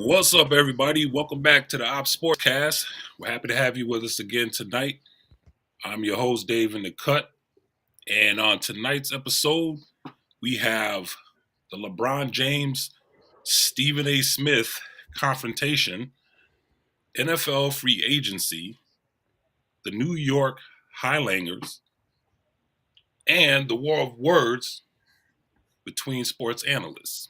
What's up, everybody? Welcome back to the Opps SportsCast. We're happy to have you with us again tonight. I'm your host, Dave in the Cut. And on tonight's episode, we have the LeBron James, Stephen A. Smith confrontation, NFL free agency, the New York Highlanders, and the war of words between sports analysts.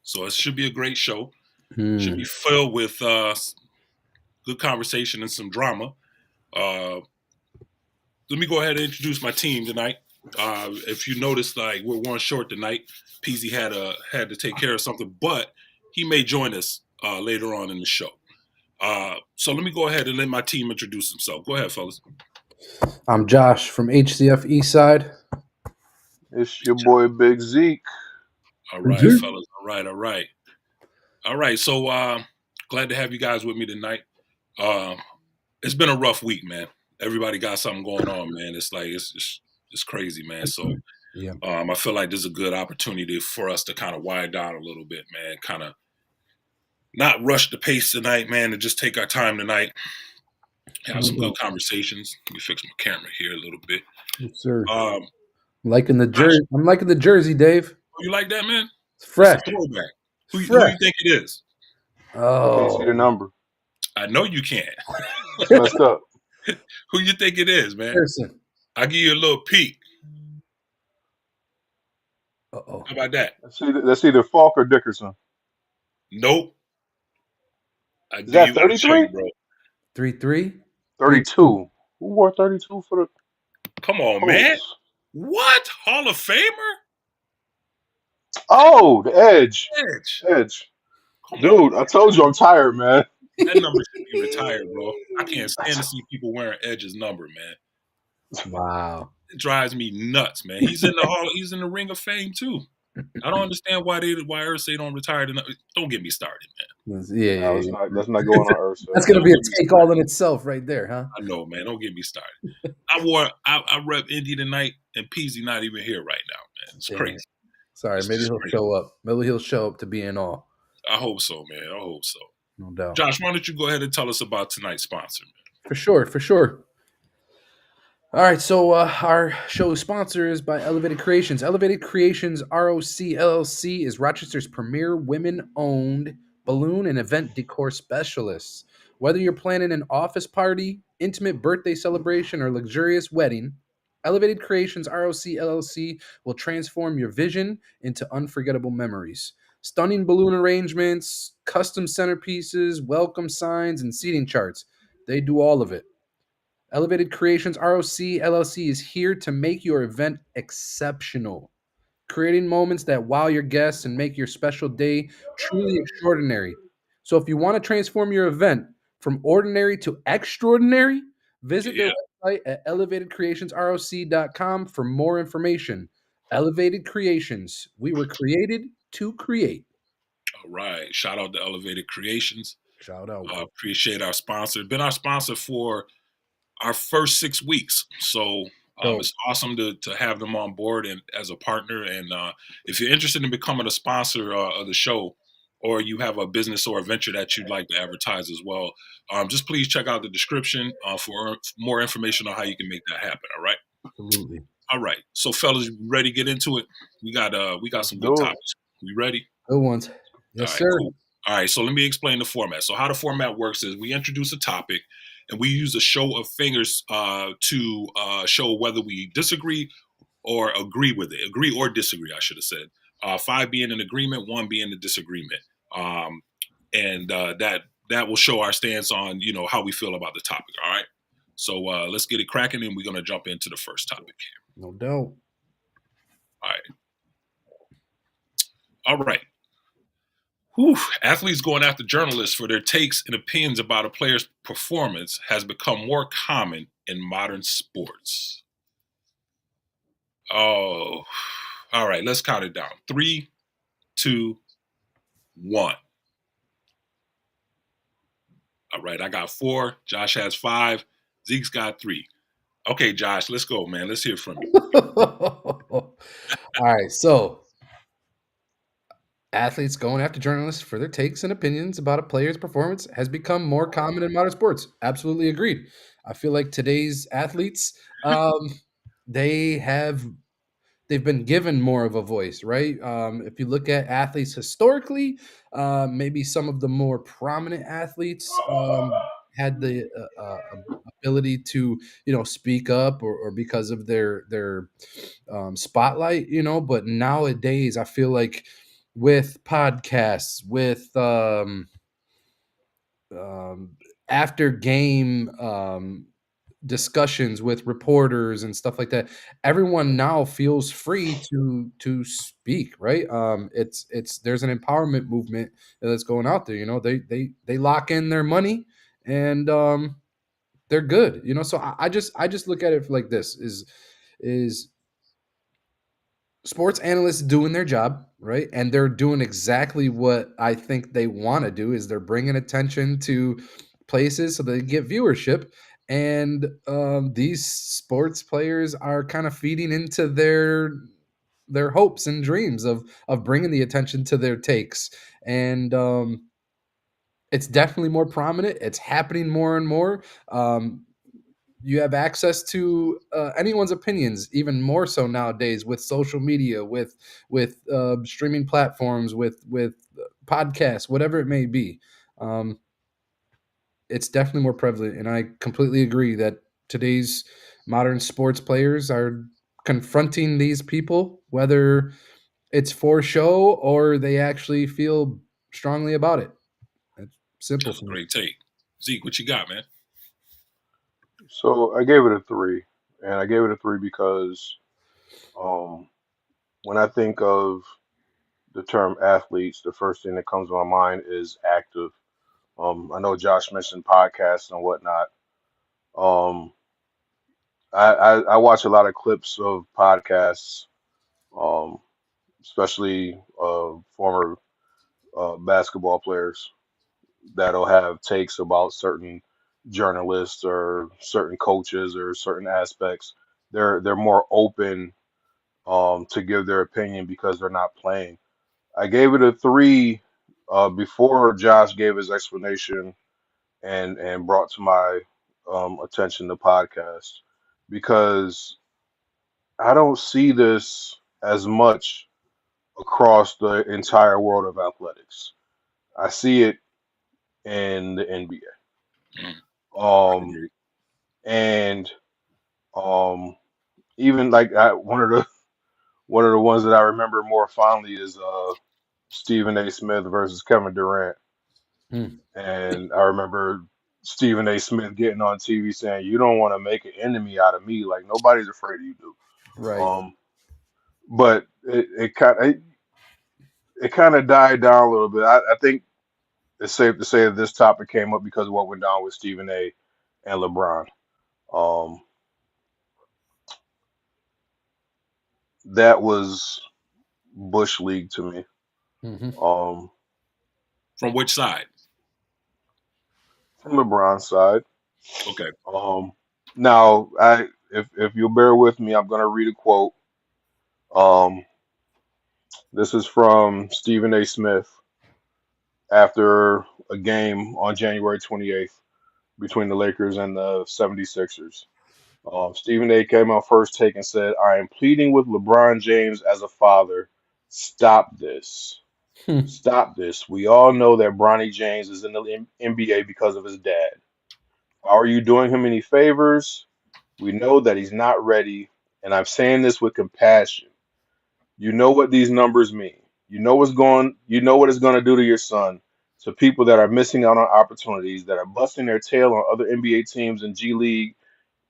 So it should be a great show. Should be filled with good conversation and some drama. Let me go ahead and introduce my team tonight. If you noticed, like we're one short tonight. Peasy had to take care of something, but he may join us later on in the show. So let me go ahead and let my team introduce themselves. Go ahead, fellas. I'm Josh from HCF Eastside. It's your boy Big Zeke. All right, fellas. All right. So glad to have you guys with me tonight. It's been a rough week, man. Everybody got something going on, man. It's like it's crazy, man. So Yeah. I feel like this is a good opportunity for us to kind of wind down a little bit, man. Kind of not rush the pace tonight, man, and just take our time tonight. Have some good conversations. Let me fix my camera here a little bit. Yes, sir. I'm liking the jersey. I'm liking the jersey, Dave. you like that, man? It's fresh. It's a throwback. Who you think it is? Can't see the number. I know you can't. It's messed up. Who you think it is, man? Pearson. I'll give you a little peek. Uh-oh. How about that? That's either Falk or Dickerson. Nope. Is that 33? Bro. 3-3? 32. Who wore 32 for the Come on, Colts? man. What? Hall of Famer? Oh, the Edge. Edge. Dude, I told you I'm tired, man. That number should be retired, bro. I can't stand to see people wearing Edge's number, man. Wow. It drives me nuts, man. He's in the Ring of Fame too. I don't understand why Earth say don't retire. Don't get me started, man. Yeah. That's not going on Earth. That's gonna be a take all in itself, right there, huh? I know, man. Don't get me started. I rep Indy tonight, and Peasy not even here right now, man. It's crazy. Sorry, maybe he'll show up. Maybe he'll show up to be in all. I hope so, man. I hope so. No doubt. Josh, why don't you go ahead and tell us about tonight's sponsor, man? For sure. All right, so our show sponsor is by Elevated Creations. Elevated Creations ROC LLC is Rochester's premier women-owned balloon and event decor specialists. Whether you're planning an office party, intimate birthday celebration, or luxurious wedding, Elevated Creations ROC LLC will transform your vision into unforgettable memories. Stunning balloon arrangements, custom centerpieces, welcome signs, and seating charts. They do all of it. Elevated Creations ROC LLC is here to make your event exceptional, creating moments that wow your guests and make your special day truly extraordinary. So if you want to transform your event from ordinary to extraordinary, visit their website at elevatedcreationsroc.com for more information. Elevated Creations. We were created to create. All right. Shout out to Elevated Creations. Shout out. Appreciate our sponsor. Been our sponsor for our first 6 weeks. So it's awesome to have them on board and as a partner. And if you're interested in becoming a sponsor of the show, or you have a business or a venture that you'd like to advertise as well, just please check out the description for more information on how you can make that happen. All right. Absolutely. All right. So fellas, you ready to get into it? We got some good topics. We ready? Good ones. Yes, sir. Cool. All right. So let me explain the format. So how the format works is we introduce a topic, and we use a show of fingers to show whether we disagree or agree with it. Agree or disagree, I should have said. 5 being in agreement, 1 being a disagreement. And that will show our stance on, how we feel about the topic. All right. So let's get it cracking, and we're going to jump into the first topic here. No doubt. All right. Whew. Athletes going after journalists for their takes and opinions about a player's performance has become more common in modern sports. Oh, all right. Let's count it down. 3, 2, 1. All right. I got 4. Josh has 5. Zeke's got 3. Okay, Josh, let's go, man. Let's hear from you. All right. So athletes going after journalists for their takes and opinions about a player's performance has become more common in modern sports. Absolutely agreed. I feel like today's athletes, they have they've been given more of a voice, right? If you look at athletes historically, maybe some of the more prominent athletes had the ability to, speak up, or because of their spotlight, But nowadays, I feel like with podcasts, with um, after game discussions with reporters and stuff like that, everyone now feels free to speak, right? It's there's an empowerment movement that's going out there. They lock in their money, and they're good. So I just look at it like this: is sports analysts doing their job, right? And they're doing exactly what I think they want to do. Is they're bringing attention to places so they get viewership, and these sports players are kind of feeding into their hopes and dreams of bringing the attention to their takes. And it's definitely more prominent. It's happening more and more. You have access to anyone's opinions even more so nowadays, with social media, with streaming platforms, with podcasts, whatever it may be. um, it's definitely more prevalent, and I completely agree that today's modern sports players are confronting these people, whether it's for show or they actually feel strongly about it. It's simple That's a for me. great take. Zeke, what you got, man? So I gave it a three, and I gave it a three because um, when I think of the term athletes, the first thing that comes to my mind is active. I know Josh mentioned podcasts and whatnot. Um, I watch a lot of clips of podcasts, um, especially former basketball players that'll have takes about certain journalists or certain coaches or certain aspects. They're more open to give their opinion because they're not playing. I gave it a three before Josh gave his explanation and brought to my attention the podcast because I don't see this as much across the entire world of athletics. I see it in the Mm, NBA. I agree. And even like one of the ones that I remember more fondly is Stephen A. Smith versus Kevin Durant. Hmm. And I remember Stephen A. Smith getting on TV saying, "You don't want to make an enemy out of me. Like nobody's afraid of you, do." Right. But it kind of died down a little bit. I think it's safe to say that this topic came up because of what went down with Stephen A. and LeBron. Um, that was Bush League to me. Hmm. Um, From which side? from LeBron's side. Okay. Um, now, if you'll bear with me, I'm gonna read a quote. Um, this is from Stephen A. Smith after a game on January 28th between the Lakers and the 76ers. Stephen A. came out first take and said, "I am pleading with LeBron James as a father. Stop this. Hmm. Stop this. We all know that Bronny James is in the NBA because of his dad. How are you doing him any favors? We know that he's not ready, and I'm saying this with compassion. You know what these numbers mean. You know what it's going to do to your son, to people that are missing out on opportunities, that are busting their tail on other NBA teams in G League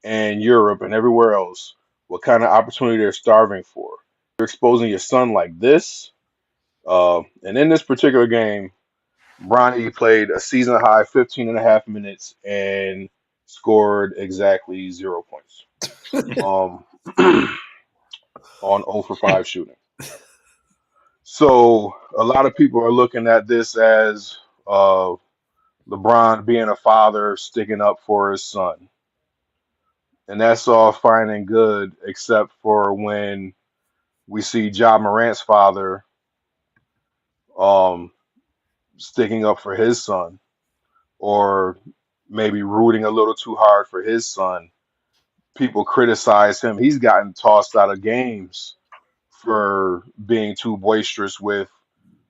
and Europe and everywhere else. What kind of opportunity they're starving for. You're exposing your son like this." And in this particular game, Bronny played a season high 15 and a half minutes and scored exactly 0 points. Um, on 0 for 5 shooting. So a lot of people are looking at this as LeBron being a father sticking up for his son. And that's all fine and good, except for when we see Ja Morant's father um, sticking up for his son, or maybe rooting a little too hard for his son. People criticize him. He's gotten tossed out of games for being too boisterous with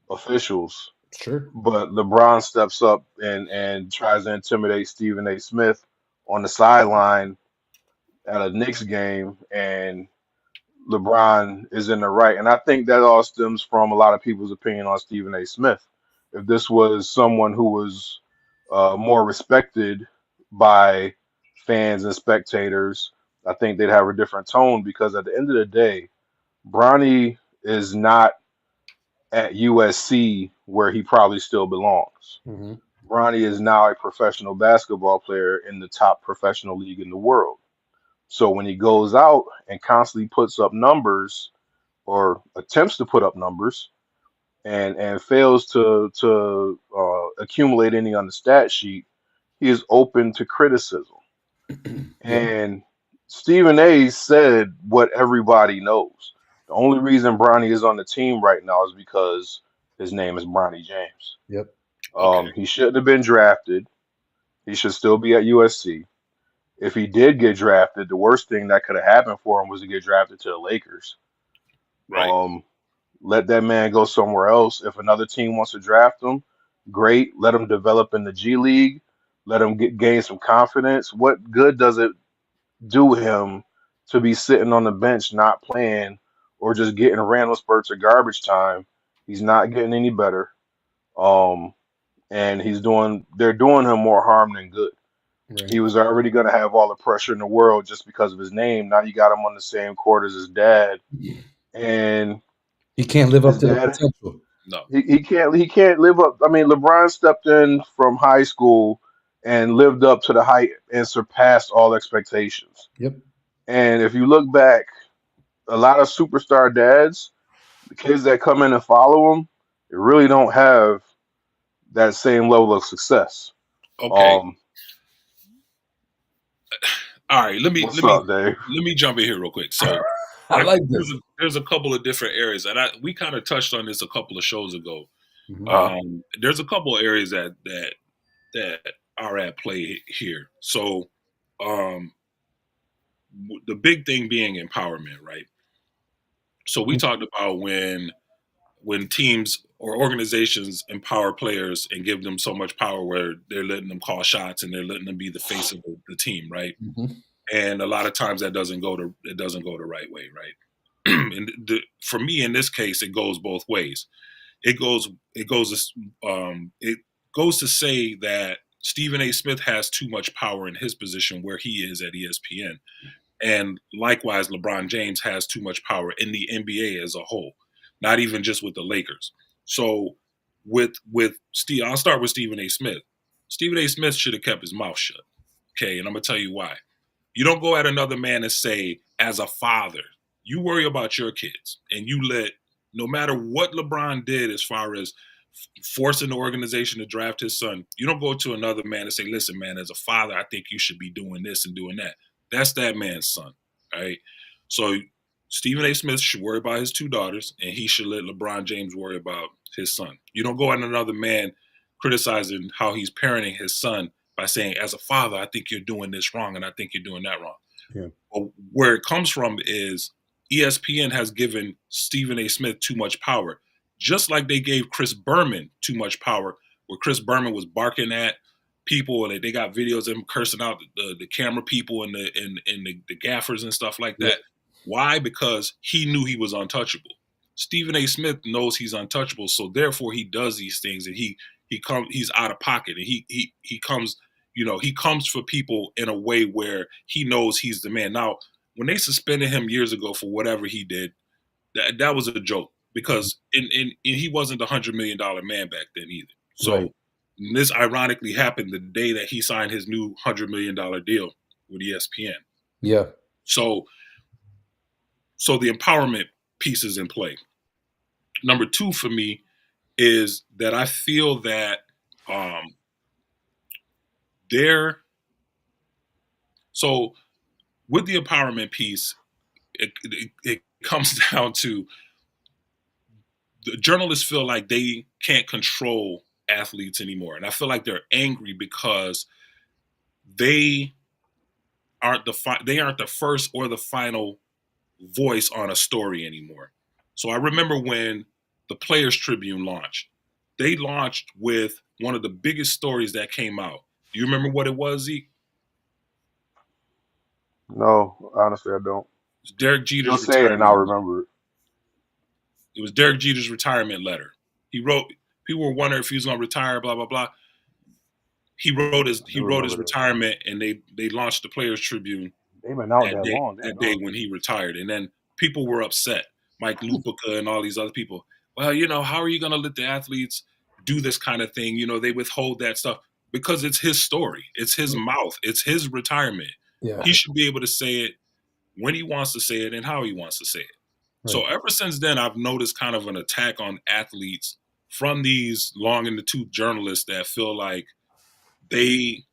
officials. Sure. But LeBron steps up and tries to intimidate Stephen A. Smith on the sideline at a Knicks game, and LeBron is in the right. And I think that all stems from a lot of people's opinion on Stephen A. Smith. If this was someone who was more respected by fans and spectators, I think they'd have a different tone because at the end of the day, Bronny is not at USC where he probably still belongs. Mm-hmm. Bronny is now a professional basketball player in the top professional league in the world. So when he goes out and constantly puts up numbers or attempts to put up numbers and fails to accumulate any on the stat sheet, he is open to criticism. Yeah. And Stephen A said what everybody knows. The only reason Bronny is on the team right now is because his name is Bronny James. Yep. Okay. He shouldn't have been drafted. He should still be at USC. If he did get drafted, the worst thing that could have happened for him was to get drafted to the Lakers. Right. Um, let that man go somewhere else. If another team wants to draft him, great. Let him develop in the G League. Let him gain some confidence. What good does it do him to be sitting on the bench not playing or just getting random spurts of garbage time? He's not getting any better. Um, and they're doing him more harm than good. Right. He was already going to have all the pressure in the world just because of his name. Now you got him on the same court as his dad, and He can't live up his to the dad potential. No. he can't live up. I mean, LeBron stepped in from high school and lived up to the height and surpassed all expectations. Yep. And if you look back, a lot of superstar dads, the kids that come in and follow them, they really don't have that same level of success. Okay. Um, All right. Let me what's let me up, Dave? let me jump in here real quick. So, I like, like this. there's a couple of different areas, and we kind of touched on this a couple of shows ago. Mhm. There's a couple of areas that are at play here. So, um, the big thing being empowerment, right? So we talked about when teams or organizations empower players and give them so much power where they're letting them call shots and they're letting them be the face of the team, right? Mhm. And a lot of times that doesn't go the right way, right? And for me in this case, it goes both ways. It goes it goes to say that Stephen A. Smith has too much power in his position where he is at ESPN, and likewise, LeBron James has too much power in the NBA as a whole, not even just with the Lakers. So with Steve, I'll start with Stephen A. Smith. Stephen A. Smith should have kept his mouth shut. Okay, and I'm gonna tell you why. You don't go at another man and say, as a father, you worry about your kids, and you let no matter what LeBron did as far as forcing the organization to draft his son, you don't go to another man and say, listen, man, as a father, I think you should be doing this and doing that. That's that man's son, right? So Stephen A. Smith should worry about his two daughters, and he should let LeBron James worry about his son. You don't go at another man criticizing how he's parenting his son by saying, as a father, I think you're doing this wrong, and I think you're doing that wrong. Yeah. Well, where it comes from is ESPN has given Stephen A. Smith too much power, just like they gave Chris Berman too much power, where Chris Berman was barking at people and they got videos of him cursing out the camera people and the gaffers and stuff like Yep. that. Why? Because he knew he was untouchable. Stephen A. Smith knows he's untouchable, so therefore he does these things, and he's out of pocket, and he comes, he comes for people in a way where he knows he's the man. Now, when they suspended him years ago for whatever he did, that was a joke because he wasn't the $100 million man back then either. Right. So this ironically happened the day that he signed his new $100 million deal with ESPN. Yeah. So the empowerment piece is in play. Number two for me is that I feel that um, there. So with the empowerment piece, it comes down to the journalists feel like they can't control athletes anymore, and I feel like they're angry because they they aren't the first or the final voice on a story anymore. So I remember when the Players Tribune launched. They launched with one of the biggest stories that came out. Do you remember what it was, Zeke? No, honestly, I don't. It was Derek You'll Jeter's say it and I'll retirement. remember it. It was Derek Jeter's retirement letter. He wrote. People were wondering if he was going to retire. Blah blah blah. I He do wrote his remember that. retirement, and they launched the Players Tribune They've been out that long. Damn, that no. day when he retired, and then people were upset. Mike Lupica and all these other people. Well, how are you going to let the athletes do this kind of thing? They withhold that stuff because it's his story, it's his mouth, it's his retirement. Yeah. He should be able to say it when he wants to say it and how he wants to say it. Right. So ever since then, I've noticed kind of an attack on athletes from these long in the tooth journalists that feel like they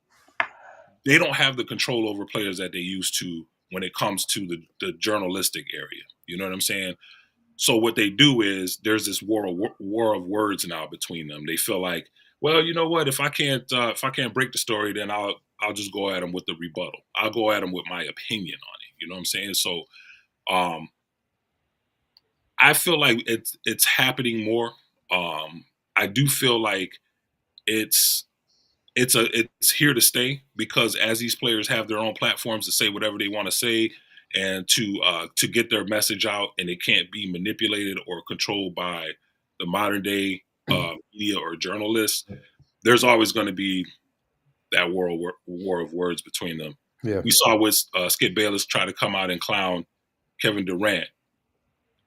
they don't have the control over players that they used to when it comes to the journalistic area. You know what I'm saying? So what they do is there's this war of words now between them. They feel like, well, you know what? If I can't break the story, then I'll just go at them with the rebuttal. I'll go at them with my opinion on it. You know what I'm saying? So um, I feel like it's happening more. I do feel like it's it's here to stay because as these players have their own platforms to say whatever they want to say and to get their message out, and it can't be manipulated or controlled by the modern day media or journalists. There's always going to be that war of words between them. Yeah. We saw with Skip Bayless try to come out and clown Kevin Durant,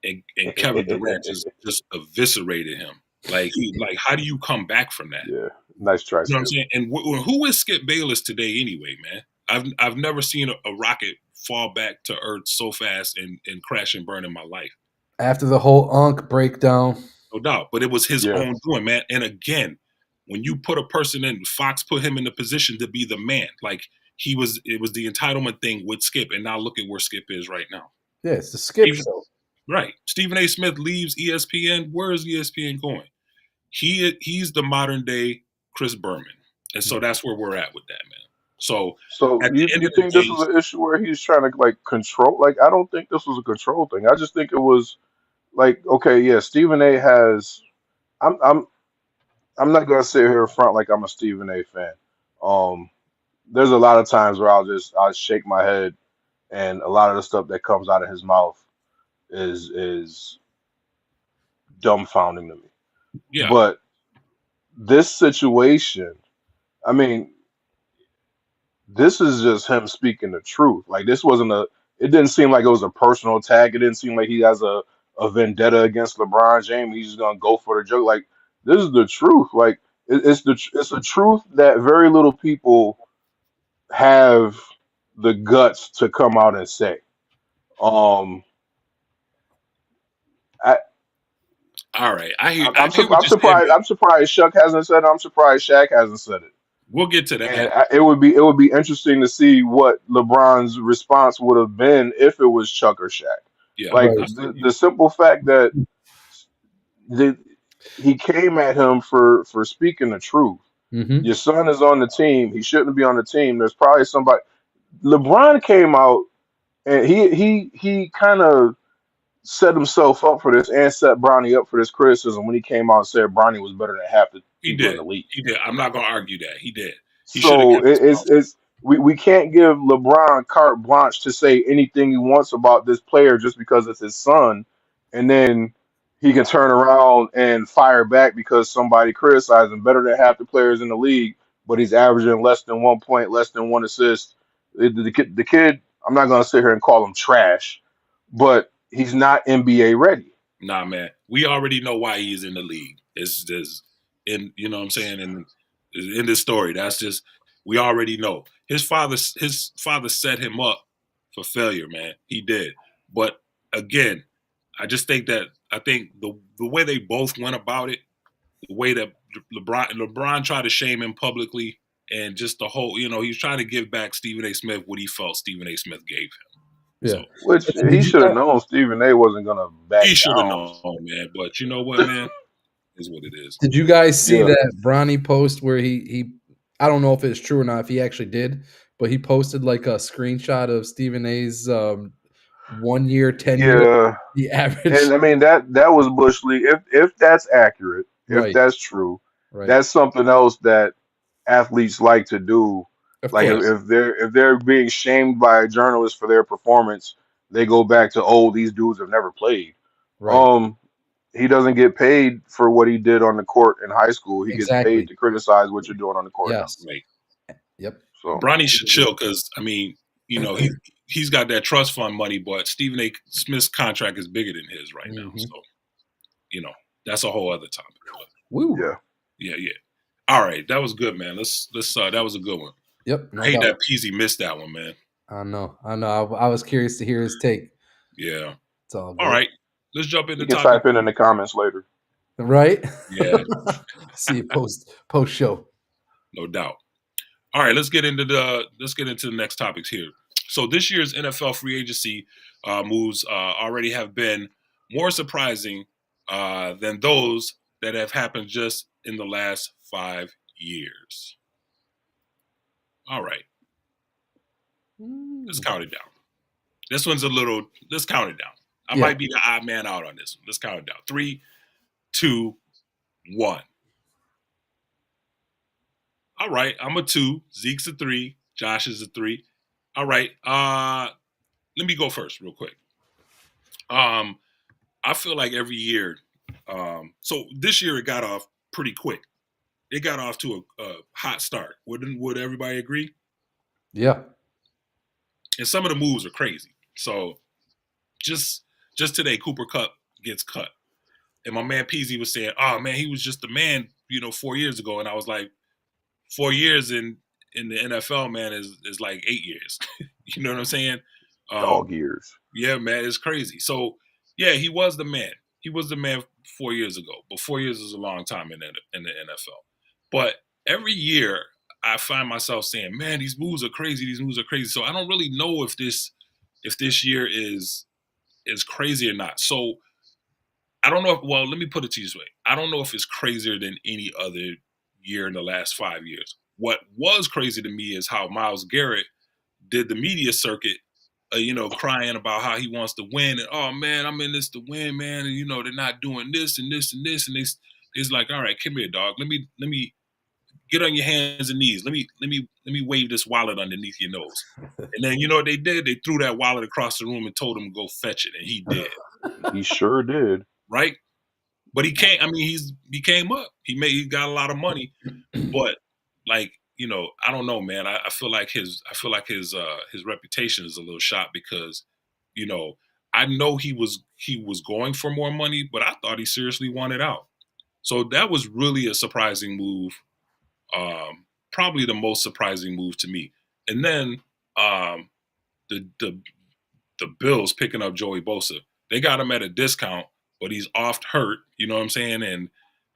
and Kevin Durant just eviscerated him. Like how do you come back from that? Yeah, nice try, You know what I'm Skip. saying? And who is Skip Bayless today anyway, man? I've never seen a rocket fall back to earth so fast and crash and burn in my life. After the whole Unk breakdown. No doubt. But it was his Yeah, own doing, man. And again, when you put a person in, Fox put him in the position to be the man. Like it was the entitlement thing with Skip. And now look at where Skip is right now. Yeah, it's the Skip Even, show. right. Stephen A. Smith leaves ESPN. Where is ESPN going? He's the modern day Chris Berman. And so that's where we're at with that, man. So so at you the end you of the think this day, was an issue where he's trying to like control? Like, I don't think this was a control thing. I just think it was like, okay, yeah, Stephen A. has. I'm I'm I'm not gonna sit here in front like I'm a Stephen A. fan. Um, there's a lot of times where I'll shake my head, and a lot of the stuff that comes out of his mouth is dumbfounding to me. yeah, But this situation, I mean, this is just him speaking the truth. Like, this wasn't a. It didn't seem like it was a personal attack. It didn't seem like he has a vendetta against LeBron James. He's just gonna go for the joke. Like, this is the truth. Like, it's a truth that very little people have the guts to come out and say. Um, I, all right. I I'm, hear what I'm you're saying, surprised. man. I'm surprised Shuck hasn't said it. I'm surprised Shaq hasn't said it. We'll get to that. And it would be interesting to see what LeBron's response would have been if it was Chuck or Shaq. Yeah, Like Right. the simple fact that the, he came at him for speaking the truth. Mm-hmm. Your son is on the team. He shouldn't be on the team. There's probably somebody. LeBron came out and he kind of set himself up for this and set Bronny up for this criticism when he came out and said Bronny was better than half the he people in did. the league. He did. I'm not gonna argue that. He did. He should have So kept his mouth. it's we can't give LeBron carte blanche to say anything he wants about this player just because it's his son, and then he can turn around and fire back because somebody criticized him better than half the players in the league, but he's averaging less than 1 point, less than one assist. The kid, I'm not gonna sit here and call him trash, but he's not NBA ready. Nah, man. We already know why he's in the league. It's just in you know what I'm saying, in this story. That's just we already know. His father set him up for failure, man. He did. But again, I think the way they both went about it, the way that LeBron tried to shame him publicly, and just the whole, he was trying to give back Stephen A. Smith what he felt Stephen A. Smith gave him. Yeah. So Which And he should have known Stephen A wasn't gonna back he should have down. known, man. But you know what, man? Is what it is. did you guys see Yeah, that Bronny post where he I don't know if it's true or not, if he actually did, but he posted like a screenshot of Stephen A's 1 year tenure, yeah. the And average. I mean that was Bush League. If that's accurate, if Right, that's true, right. that's something else that athletes like to do. Of Like Yeah, course. if they're being shamed by journalists for their performance, they go back to, oh, these dudes have never played. Right. Um, he doesn't get paid for what he did on the court in high school. He gets paid Exactly. to criticize what you're doing on the court now. Yes. right. Yep. So Bronny should chill because I mean, you know, he's got that trust fund money, but Stephen A. Smith's contract is bigger than his right now. Mhm. So you know, that's a whole other topic. But Woo. yeah, yeah, yeah. All right, that was good, man. Let's that was a good one. Yep, I no hate doubt. that Peasy missed that one, man. I know. I know. I was curious to hear his take. Yeah. It's all All good. right, let's jump you into can topic type in two. the comments later. Right? Yeah, See you post show. no doubt. All right, let's get into the next topics here. So this year's NFL free agency moves already have been more surprising than those that have happened just in the last 5 years. All right, let's Mm. count it down. This one's a little. Let's count it down. I Yeah. might be the odd man out on this one. Let's count it down. 3, 2, 1. All right, I'm a 2. Zeke's a 3. Josh is a 3. All right. Let me go first, real quick. Um, I feel like every year. So this year it got off pretty quick. It got off to a hot start. Would everybody agree? Yeah. And some of the moves are crazy. So just just today, Cooper Cup gets cut, and my man Peasy was saying, "Oh man, he was just the man, 4 years ago." And I was like, 4 years in the NFL, man, is like 8 years. You know what I'm saying? Dog Um, years. Yeah, man, it's crazy. So, yeah, he was the man. He was the man 4 years ago, but 4 years is a long time in the NFL. But every year, I find myself saying, "Man, these moves are crazy. These moves are crazy." So I don't really know if this year is crazy or not. So I don't know. Well, let me put it to you this way: I don't know if it's crazier than any other year in the last 5 years. What was crazy to me is how Miles Garrett did the media circuit, crying about how he wants to win, and oh man, I'm in this to win, man, and they're not doing this and this and this, and it's like, all right, come here, dog. Let me get on your hands and knees. Let me wave this wallet underneath your nose. And then you know what they did? They threw that wallet across the room and told him to go fetch it, and he did, He sure did. right? But he can't. I mean, he came up. He got a lot of money, but like I don't know, man. I feel like his reputation is a little shot because you know I know he was going for more money, but I thought he seriously wanted out. So that was really a surprising move. Probably the most surprising move to me. And then um, the the Bills picking up Joey Bosa. They got him at a discount, but he's oft hurt. You know what I'm saying? And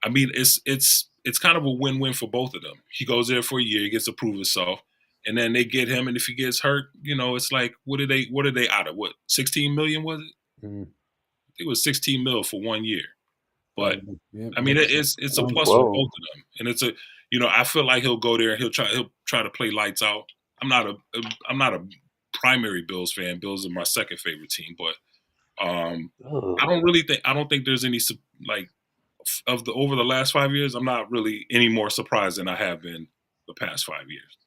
I mean, it's kind of a win-win for both of them. He goes there for a year, he gets to prove himself, and then they get him. And if he gets hurt, it's like what are they out of? What 16 million was it? Mm. I think it was 16 mil for 1 year. But Probably. Yeah, I mean, makes it's a One plus for 12. both of them, and it's a I feel like he'll go there and he'll try to play lights out. I'm not a primary Bills fan. Bills are my second favorite team, but Ugh. I don't think there's any like of the over the last 5 years. I'm not really any more surprised than I have been the past 5 years.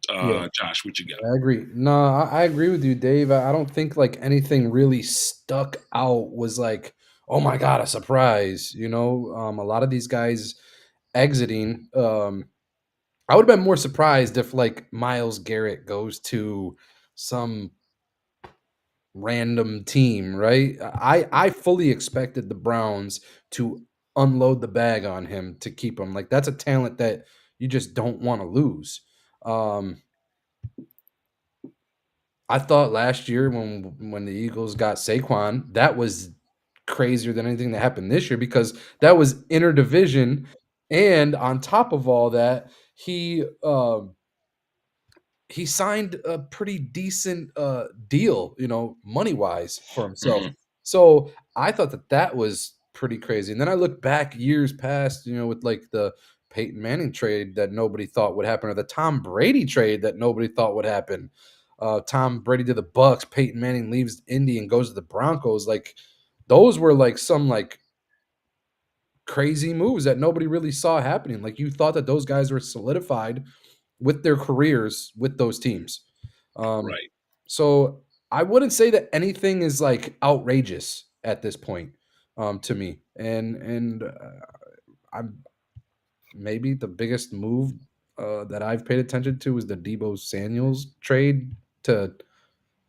yeah. Josh, what you got? I agree. No, I agree with you, Dave. I don't think like anything really stuck out was like, oh my god, a surprise. A lot of these guys exiting. I would have been more surprised if like Miles Garrett goes to some random team, right? I fully expected the Browns to unload the bag on him to keep him. Like that's a talent that you just don't want to lose. Um, I thought last year when the Eagles got Saquon, that was crazier than anything that happened this year because that was interdivision, and on top of all that, he he signed a pretty decent deal, money wise for himself. Hmm. So I thought that was pretty crazy. And then I look back years past, with like the Peyton Manning trade that nobody thought would happen, or the Tom Brady trade that nobody thought would happen. Tom Brady to the Bucks, Peyton Manning leaves Indy and goes to the Broncos. Like those were like some like crazy moves that nobody really saw happening. Like you thought that those guys were solidified with their careers with those teams. Um, Right. so I wouldn't say that anything is like outrageous at this point to me. And I'm maybe the biggest move that I've paid attention to is the Debo Samuels trade to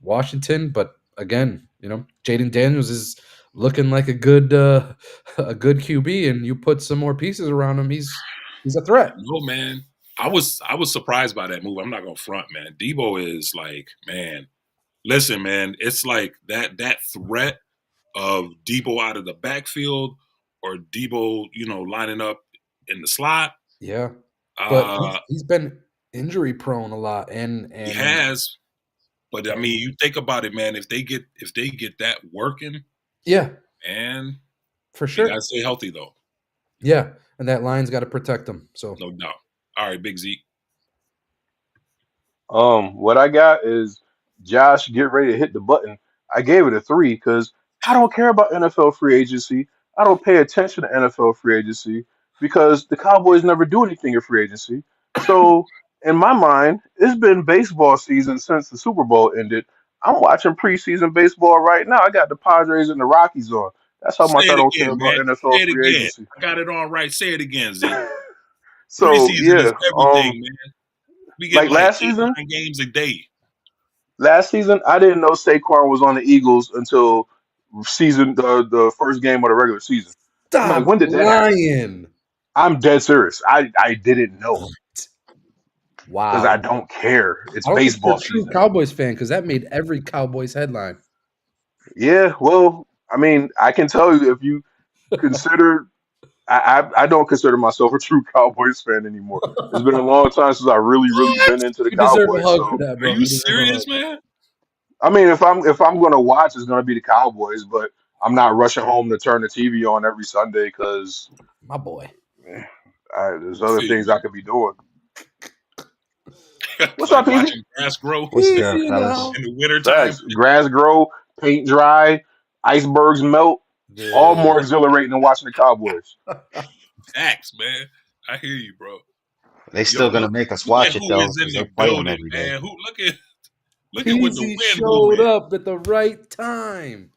Washington. But again, Jaden Daniels is looking like a good a good QB, and you put some more pieces around him, he's a threat. No, man. I was surprised by that move. I'm not gonna front, man. Debo is like, man. Listen, man. It's like that threat of Debo out of the backfield or Debo, lining up in the slot. Yeah, but Uh, he's been injury prone a lot, he and has, but I mean, you think about it, man. If they get that working, yeah, man, for they sure. gotta stay healthy though, Yeah, and that line's got to protect him. So no doubt. All right, Big Z. What I got is Josh, get ready to hit the button. I gave it a 3 because I don't care about NFL free agency. I don't pay attention to NFL free agency because the Cowboys never do anything in free agency. So in my mind, it's been baseball season since the Super Bowl ended. I'm watching preseason baseball right now. I got the Padres and the Rockies on. That's how Say much I it don't care again, about man. NFL Say it free again. agency. I got it all right. Say it again, Z. So Preseason is yeah, everything, man. We get like like last eight, season, 9 games a day. I didn't know Saquon was on the Eagles until the first game of the regular season. I'm like, stop when did that happen? lying. I'm dead serious. I didn't know because I Wow. don't care. It's I don't think you're baseball a true season. Cowboys fan because that made every Cowboys headline. Yeah, well, I mean, I can tell you if you consider, I don't consider myself a true Cowboys fan anymore. It's been a long time since I really What? been into the You deserve a Cowboys. hug for So that, Are bro. you You deserve a hug. serious, man? I mean, if I'm gonna watch, it's gonna be the Cowboys, but I'm not rushing home to turn the TV on every Sunday because My boy. there's I other feel you, things I could be doing. man. What's Like up, Easy? watching grass grow What's Easy good, fellas? now. in the wintertime. Facts. Grass grow, paint dry, icebergs melt. All more Dude. exhilarating than watching the Cowboys. Facts, man. I hear you, bro. They Yo, still gonna make us look at watch it who though, is in because they the play them building, every day. man. Look at what the Peasy wind showed moving. up at the right time.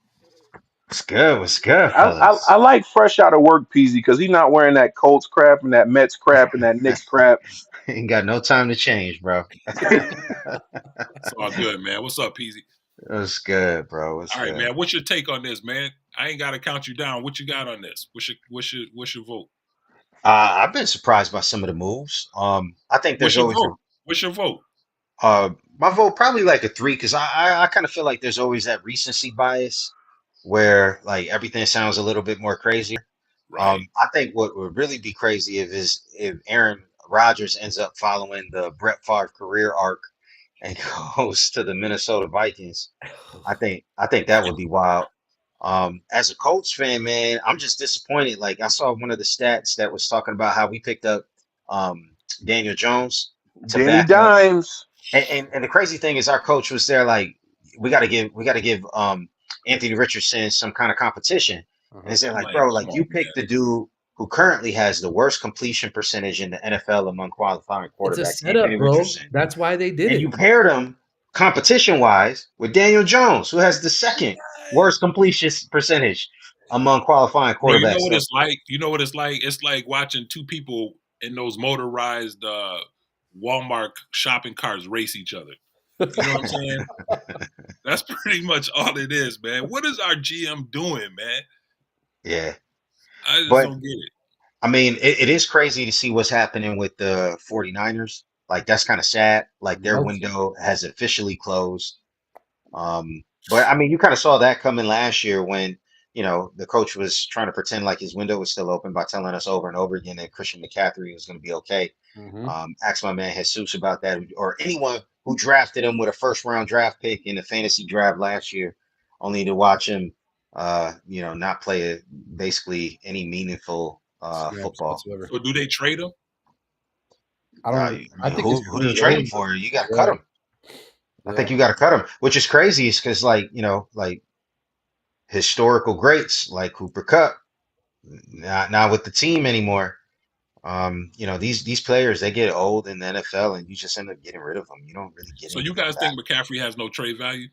What's good? What's good, I fellas? like fresh out of work Peasy because he's not wearing that Colts crap and that Mets crap and that Knicks crap. Ain't got no time to change, bro. It's all good, man. What's up, Peasy? What's good, bro? What's All right, good? man. What's your take on this, man? I ain't got to count you down. What you got on this? What's your vote? I've been surprised by some of the moves. I think What's there's your always vote? What's your vote? my vote probably like a 3 because I kind of feel like there's always that recency bias where like everything sounds a little bit more crazier. Right. I think what would really be crazy if Aaron Rodgers ends up following the Brett Favre career arc and goes to the Minnesota Vikings. I think that would be wild. As a Colts fan, man, I'm just disappointed. Like I saw one of the stats that was talking about how we picked up um, Daniel Jones to Danny back up, Dimes. and the crazy thing is our coach was there like we got to give Anthony Richardson some kind of competition. And Uh-huh. it's there I'm like, like, bro, come like you on, man. picked the dude who currently has the worst completion percentage in the NFL among qualifying It's a quarterbacks, Anthony setup, bro. Richardson. That's why they did And you it. paired him competition wise with Daniel Jones, who has the second worst completion percentage among qualifying Bro, you know quarterbacks. what So it's like? You know what it's like? It's like watching two people in those motorized Walmart shopping carts race each other. You know what I'm saying? That's pretty much all it is, man. What is our GM doing, man? yeah. I just But don't get it. I mean, it is crazy to see what's happening with the 49ers. Like that's kind of sad. Like their Yep. window has officially closed. But I mean, you kind of saw that coming last year when, the coach was trying to pretend like his window was still open by telling us over and over again that Christian McCaffrey was going to be okay. Mm-hmm. Ask my man Jesus about that, or anyone who drafted him with a first round draft pick in the fantasy draft last year, only to watch him, not play basically any meaningful Snaps football. whatsoever. So do they trade him? I I don't. I mean, think his who do you career's trade him over. for? You got to Yeah, cut him. I yeah. think you got to cut him, which is crazy, is because like historical greats like Cooper Cup, not with the team anymore. These players, they get old in the NFL, and you just end up getting rid of them. You don't really get So you anything guys back. think McCaffrey has no trade value?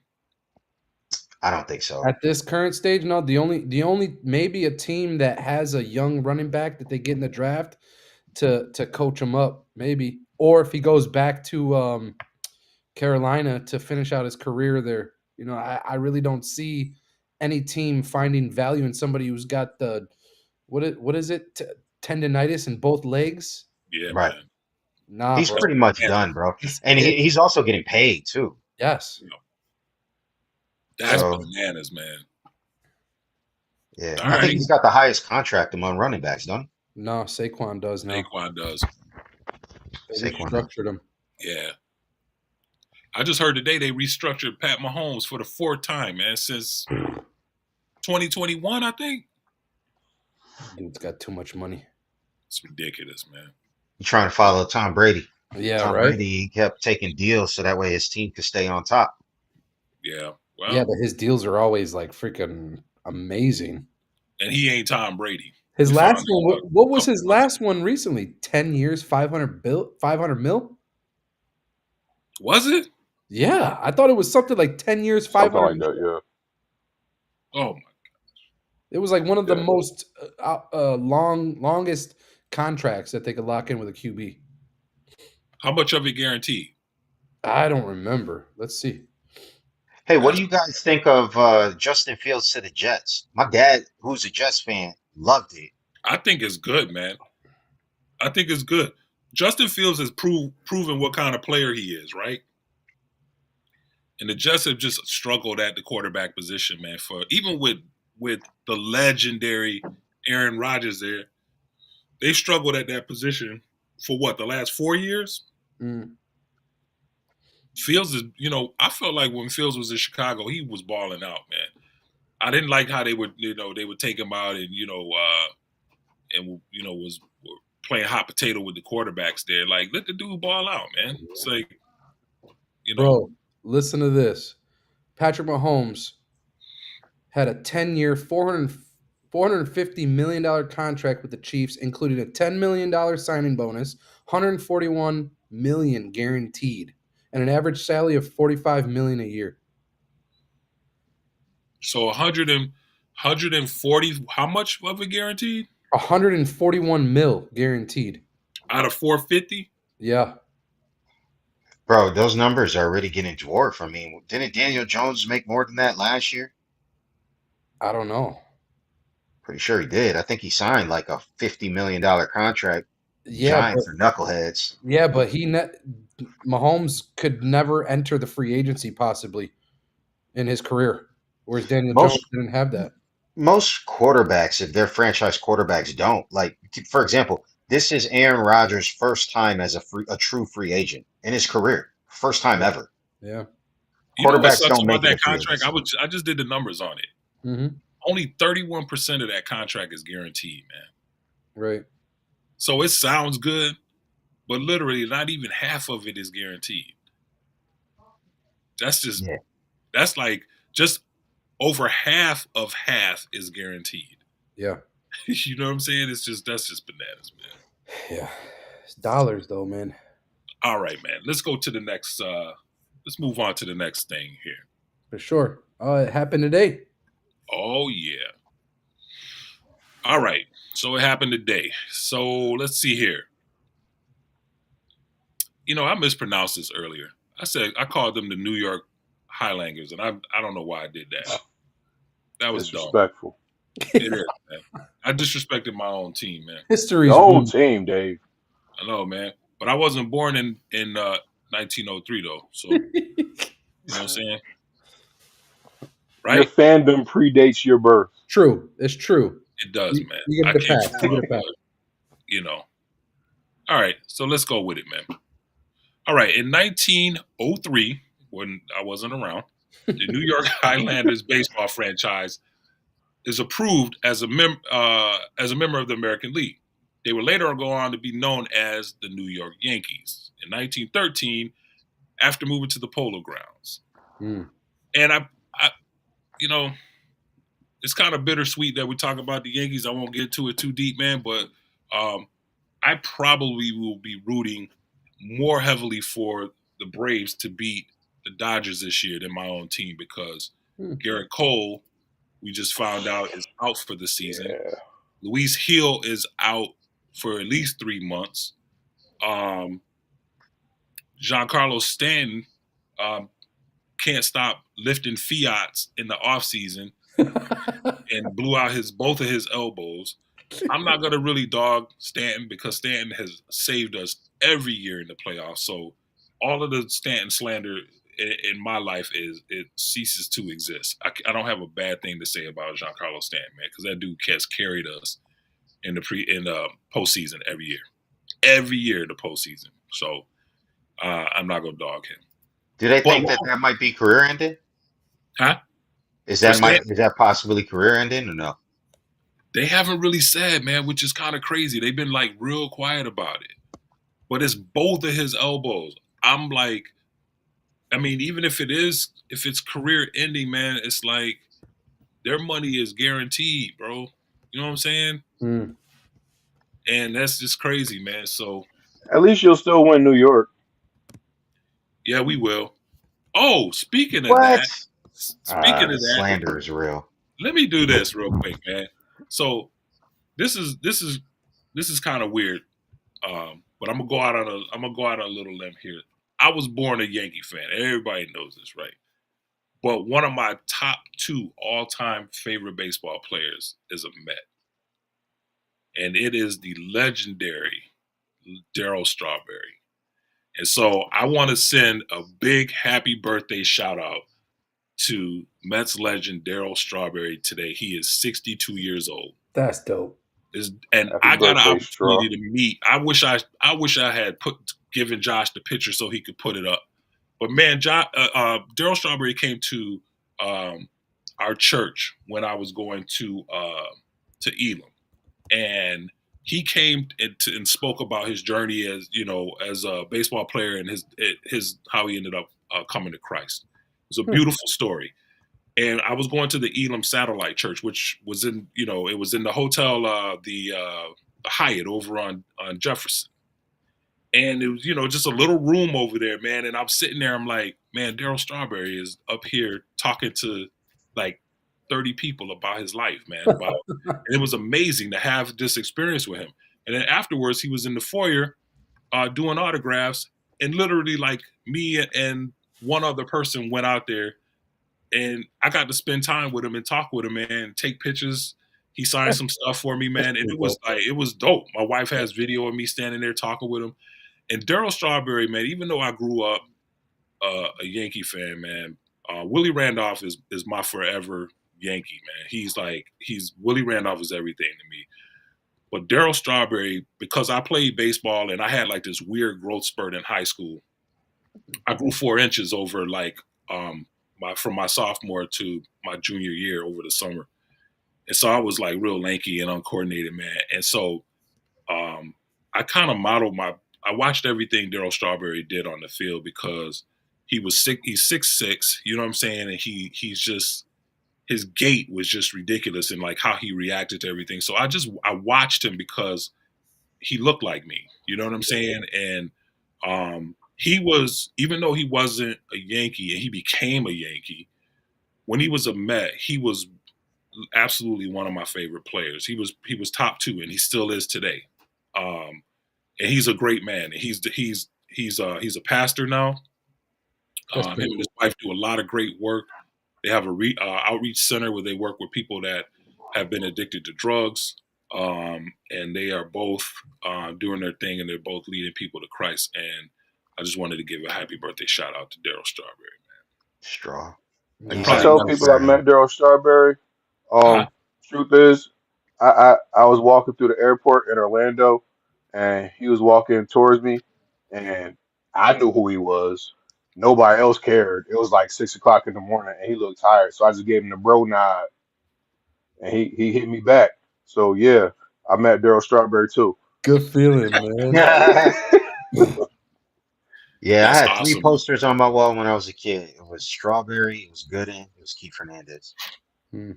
I don't think so. At this current stage, no. The only maybe a team that has a young running back that they get in the draft to coach him up, maybe, or if he goes back to Carolina to finish out his career there. I really don't see any team finding value in somebody who's got the what is it tendonitis in both legs. Yeah, Right. man. Nah, He's bro. pretty much Bananas. done, bro. He's And it. he's also getting paid too. Yes. That's So bananas, man. yeah, All I think right. he's got the highest contract among running backs, don't No, Saquon does now. Saquon does. They he? Saquon. restructured him. Yeah. I just heard today they restructured Pat Mahomes for the fourth time, man, since 2021, I think. Dude's got too much money. It's ridiculous, man. He's trying to follow Tom Brady. Yeah, Tom right. Brady, he kept taking deals so that way his team could stay on top. Yeah. Well, Yeah, but his deals are always like freaking amazing. and he ain't Tom Brady. His We last found one, out what a was couple his months last one recently? 10 years, 500 mil? Was it? Yeah, I thought it was something like 10 years, Something 500 like mil. that, yeah. Oh, my. It was like one of the Yeah. most longest contracts that they could lock in with a QB. How much of it guaranteed? I don't remember. Let's see. Hey, what That's, do you guys think of Justin Fields to the Jets? My dad, who's a Jets fan, loved it. I think it's good, man. I think it's good. Justin Fields has proven what kind of player he is, right? And the Jets have just struggled at the quarterback position, man. For even with the legendary Aaron Rodgers there, they struggled at that position for what, the last 4 years? Mm. Fields is, I felt like when Fields was in Chicago, he was balling out, man. I didn't like how they would, they would take him out and, was playing hot potato with the quarterbacks there. Like, let the dude ball out, man. It's like, Bro, listen to this. Patrick Mahomes had a 10-year, $450 million contract with the Chiefs, including a $10 million signing bonus, $141 million guaranteed, and an average salary of $45 million a year. So 140, how much of it guaranteed? 141 mil guaranteed. Out of 450? Yeah. Bro, those numbers are already getting dwarfed. I mean, didn't Daniel Jones make more than that last year? I don't know. Pretty sure he did. I think he signed like a $50 million contract. Yeah, Giants are knuckleheads. but Mahomes could never enter the free agency possibly in his career, whereas Daniel Jones Most didn't have that. most quarterbacks, if they're franchise quarterbacks, don't. Like, for example, this is Aaron Rodgers' first time as a true free agent in his career. First time ever. Yeah. You know what Quarterbacks sucks don't about make it a that free contract? agency. I just did the numbers on it. Mm-hmm. Only 31% of that contract is guaranteed, man. Right. So it sounds good, but literally not even half of it is guaranteed. Yeah. That's like just over half of half is guaranteed. Yeah. You know what I'm saying? That's just bananas, man. Yeah. It's dollars though, man. All right, man. Let's go to the next let's move on to the next thing here. For sure. Oh, it happened today. Oh yeah. All right. So it happened today. So let's see here. I mispronounced this earlier. I called them the New York Highlanders, and I don't know why I did that. That was dumb. Disrespectful. It is, man. I disrespected my own team, man. History's The whole ruined. team, Dave. I know, man. But I wasn't born in 1903 though. So you know what I'm saying? Your Right? fandom predates your birth. True. It's true. It does, man. You I get it can't back. You get front, it back. but, All right. So let's go with it, man. All right, in 1903, when I wasn't around, the New York Highlanders baseball franchise is approved as a member of the American League. They would later go on to be known as the New York Yankees. In 1913, after moving to the Polo Grounds, Mm. and I you know, it's kind of bittersweet that we talk about the Yankees. I won't get to it too deep, man, but um, I probably will be rooting more heavily for the Braves to beat the Dodgers this year than my own team because Mm. Garrett Cole, we just found out, is out for the season. Yeah. Luis Hill is out for at least 3 months. Um, Giancarlo Stanton um, can't stop lifting fiats in the offseason and blew out his both of his elbows. I'm not gonna really dog Stanton because Stanton has saved us every year in the playoffs. So all of the Stanton slander in my life is it ceases to exist. I don't have a bad thing to say about Giancarlo Stanton, man, because that dude has carried us in the postseason every year in the postseason. So I'm not gonna dog him. Do they But think that that might be career ending? huh? Is For that Stanton, possibly career ending or no? they haven't really said, man, which is kind of crazy. They've been like real quiet about it. But it's both of his elbows. I'm like, I mean, even if it's career ending, man, it's like their money is guaranteed, bro. You know what I'm saying? Mm. And that's just crazy, man. So At least you'll still win New York. yeah, we will. Oh, What? speaking of that, Slander is real. let me do this real quick, man. So this is this is this is kind of weird. But I'm gonna go out on a little limb here. I was born a Yankee fan. Everybody knows this, right? But one of my top two all time favorite baseball players is a Met, and it is the legendary Darryl Strawberry. And so I want to send a big happy birthday shout out to Mets legend Darryl Strawberry today. He is 62 years old. That's dope. And Happy I got an birthday, Straw. opportunity to meet. I wish I had given Josh the picture so he could put it up. But man, Darryl Strawberry came to um, our church when I was going to Elam, and he came and spoke about his journey as as a baseball player and his how he ended up coming to Christ. It's a Hmm. beautiful story. And I was going to the Elam Satellite Church, which was it was in the hotel, the Hyatt over on Jefferson. And it was, just a little room over there, man. And I'm sitting there, I'm like, man, Darryl Strawberry is up here talking to like 30 people about his life, man. And it was amazing to have this experience with him. And then afterwards, he was in the foyer doing autographs, and literally, like me and one other person went out there, and I got to spend time with him and talk with him, man, and take pictures. He signed some stuff for me, That's man, and pretty dope. it was dope. My wife has video of me standing there talking with him. And Darryl Strawberry, man, even though I grew up a Yankee fan, man, Willie Randolph is my forever Yankee, man. He's Willie Randolph is everything to me. But Darryl Strawberry, because I played baseball and I had like this weird growth spurt in high school, I grew 4 inches over like from my sophomore to my junior year over the summer. And so I was like real lanky and uncoordinated, man. And so um, I kind of I watched everything Darryl Strawberry did on the field because he was sick. He's 6'6", you know what I'm saying? And he's just, his gait was just ridiculous and like how he reacted to everything. So I watched him because he looked like me, you know what I'm saying? And he was, even though he wasn't a Yankee and he became a Yankee, when he was a Met, he was absolutely one of my favorite players. He was top two, and he still is today. Um, and he's a great man. And he's a pastor now. That's Him pretty and his cool. wife do a lot of great work. They have a outreach center where they work with people that have been addicted to drugs, and they are both doing their thing, and they're both leading people to Christ. And I just wanted to give a happy birthday shout out to Darryl Strawberry. Straw. Like He's I Nice. probably tell one of people the I unnecessary. met Daryl Strawberry. huh? Truth is, I was walking through the airport in Orlando, and he was walking towards me, and I knew who he was. Nobody else cared. It was like 6 o'clock in the morning, and he looked tired. So I just gave him the bro nod, and he hit me back. So yeah, I met Daryl Strawberry too. Good feeling, man. Yeah, I That's had three awesome. posters on my wall when I was a kid. It was Strawberry, it was Gooden, it was Keith Fernandez. Hmm.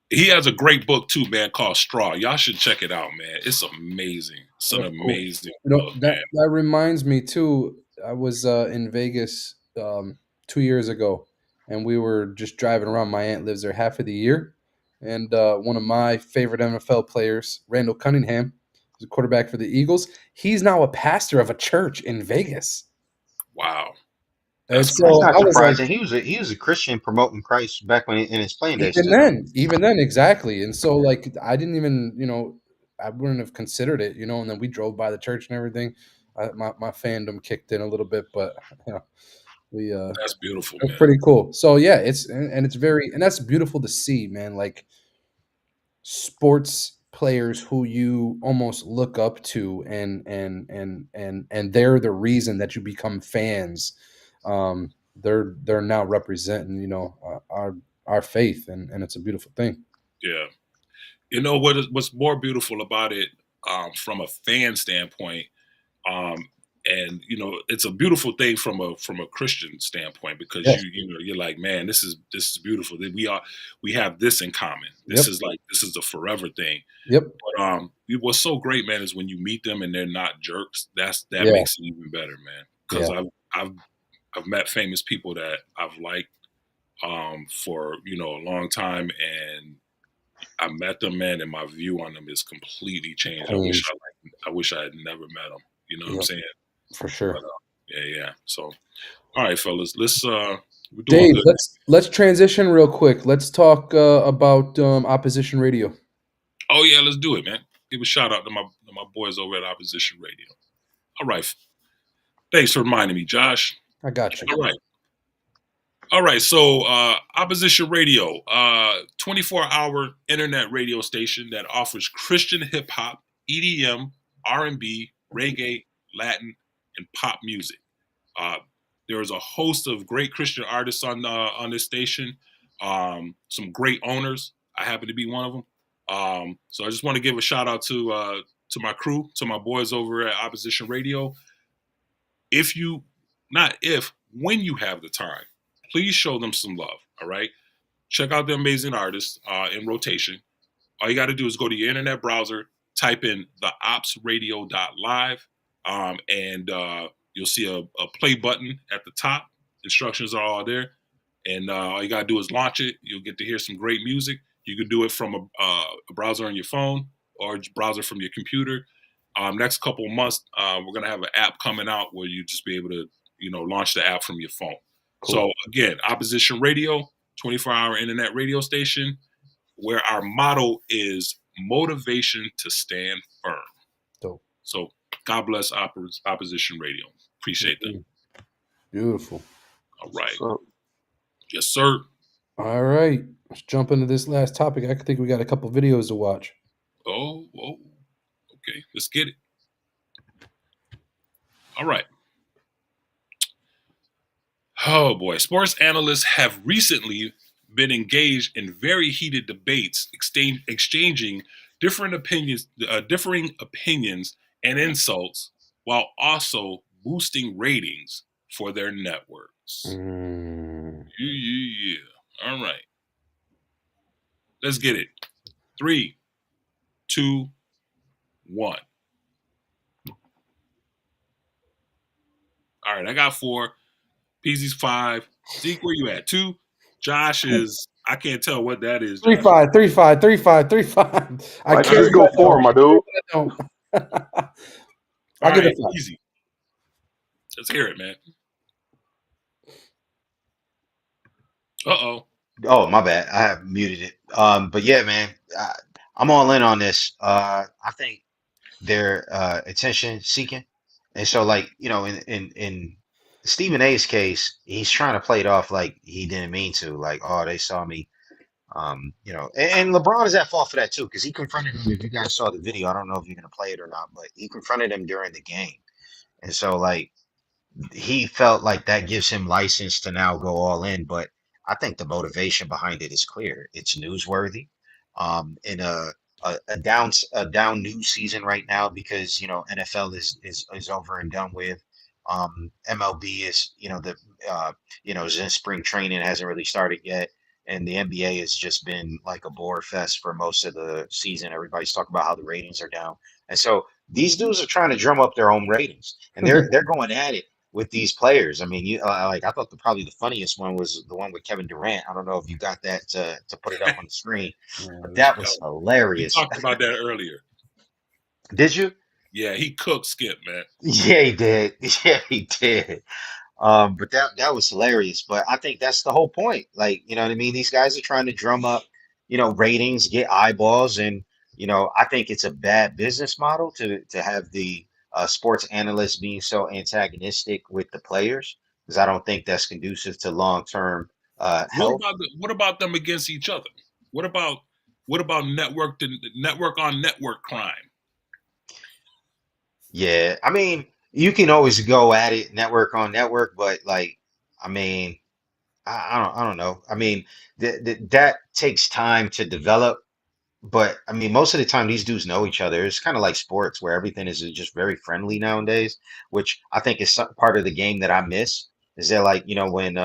He has a great book too, man, called Straw. Y'all should check it out, man. It's amazing. It's an That's cool. amazing You know, book, that man. that reminds me too. I was in Vegas 2 years ago, and we were just driving around. My aunt lives there half of the year, and one of my favorite NFL players, Randall Cunningham, is a quarterback for the Eagles. He's now a pastor of a church in Vegas, Wow, and that's That's crazy. so not I was like, surprising. He was a Christian promoting Christ back when in his playing days even too. then, even then, exactly. And so, like, I didn't even, I wouldn't have considered it, and then we drove by the church and everything. My fandom kicked in a little bit, but you know, we That's beautiful, that's man. pretty cool. So yeah, and it's very and that's beautiful to see, man. Like sports players who you almost look up to, and they're the reason that you become fans. They're now representing, our faith, and it's a beautiful thing. Yeah. What's more beautiful about it, from a fan standpoint, um, and it's a beautiful thing from a Christian standpoint, because Yes. you're like, man, this is beautiful. That we have this in common. Yep. This is a forever thing. Yep. But what's so great, man, is when you meet them and they're not jerks. That Yeah. makes it even better, man. Because Yeah. I've I've met famous people that I've liked, for a long time, and I met them, man, and my view on them is completely changed. Change. I wish I had never met them. You know what I'm Yep. saying? For But sure. yeah. So, all right, fellas, we're doing Dave, good. let's transition real quick. Let's talk about opposition radio. Oh yeah, let's do it, man. Give a shout out to my boys over at Opposition Radio. All right, thanks for reminding me, Josh. I got you. All right. All right, so Opposition Radio, 24-hour internet radio station that offers Christian hip hop, EDM, R&B, reggae, Latin, and pop music. Uh, there is a host of great Christian artists on this station. Some great owners. I happen to be one of them. So I just want to give a shout out to my crew, to my boys over at Opposition Radio. If you, not if, when you have the time, please show them some love. All right, check out the amazing artists in rotation. All you got to do is go to your internet browser, type in theoppsradio.live, and you'll see a play button at the top. Instructions are all there, and all you got to do is launch it. You'll get to hear some great music. You can do it from a browser on your phone or a browser from your computer. Next couple of months, we're gonna have an app coming out where you just be able to, launch the app from your phone. Cool. So again, Opposition Radio, 24-hour internet radio station, where our motto is motivation to stand firm. Dope. So God bless Opposition Radio. Appreciate them. Beautiful. All right. So Yes, sir. All right. Let's jump into this last topic. I think we got a couple videos to watch. Oh, okay. Let's get it. All right. Oh boy. Sports analysts have recently been engaged in very heated debates, exchanging differing opinions and insults, while also boosting ratings for their networks. Yeah. All right. Let's get it. 3, 2, 1. All right. I got 4. PZ's 5. Zeke, where you at? 2. Josh is, I can't tell what that is. Josh. 3-5, 3-5, 3-5, 3-5. I I can't. just go for it, my dude. I'll All give right. it 5. Easy. Let's hear it, man. Uh-oh. Oh, my bad. I have muted it. But yeah, man, I'm all in on this. I think they're attention seeking, and so like in Stephen A's case, he's trying to play it off like he didn't mean to. Like, oh, they saw me. And LeBron is at fault for that too, because he confronted him. If you guys saw the video, I don't know if you're gonna play it or not, but he confronted him during the game, and so like he felt like that gives him license to now go all in. But I think the motivation behind it is clear. It's newsworthy. In a down news season right now because NFL is over and done with. MLB is is in spring training, hasn't really started yet, and the NBA has just been like a bore fest for most of the season. Everybody's talking about how the ratings are down, and so these dudes are trying to drum up their own ratings, and they're going at it with these players. I mean, like I thought probably the funniest one was the one with Kevin Durant. I don't know if you got that to put it up on the screen, but that was We hilarious. talked about that earlier. Did you? Yeah, he cooked Skip, man. Yeah, he did. Yeah, he did. But that was hilarious. But I think that's the whole point. Like, you know what I mean? These guys are trying to drum up, ratings, get eyeballs, and I think it's a bad business model to have the sports analysts being so antagonistic with the players because I don't think that's conducive to long-term health. What about them against each other? What about network on network crime? Yeah, I mean, you can always go at it network on network, but like, I mean, I don't know. I mean, that takes time to develop. But I mean, most of the time, these dudes know each other. It's kind of like sports where everything is just very friendly nowadays, which I think is part of the game that I miss. Is that like, when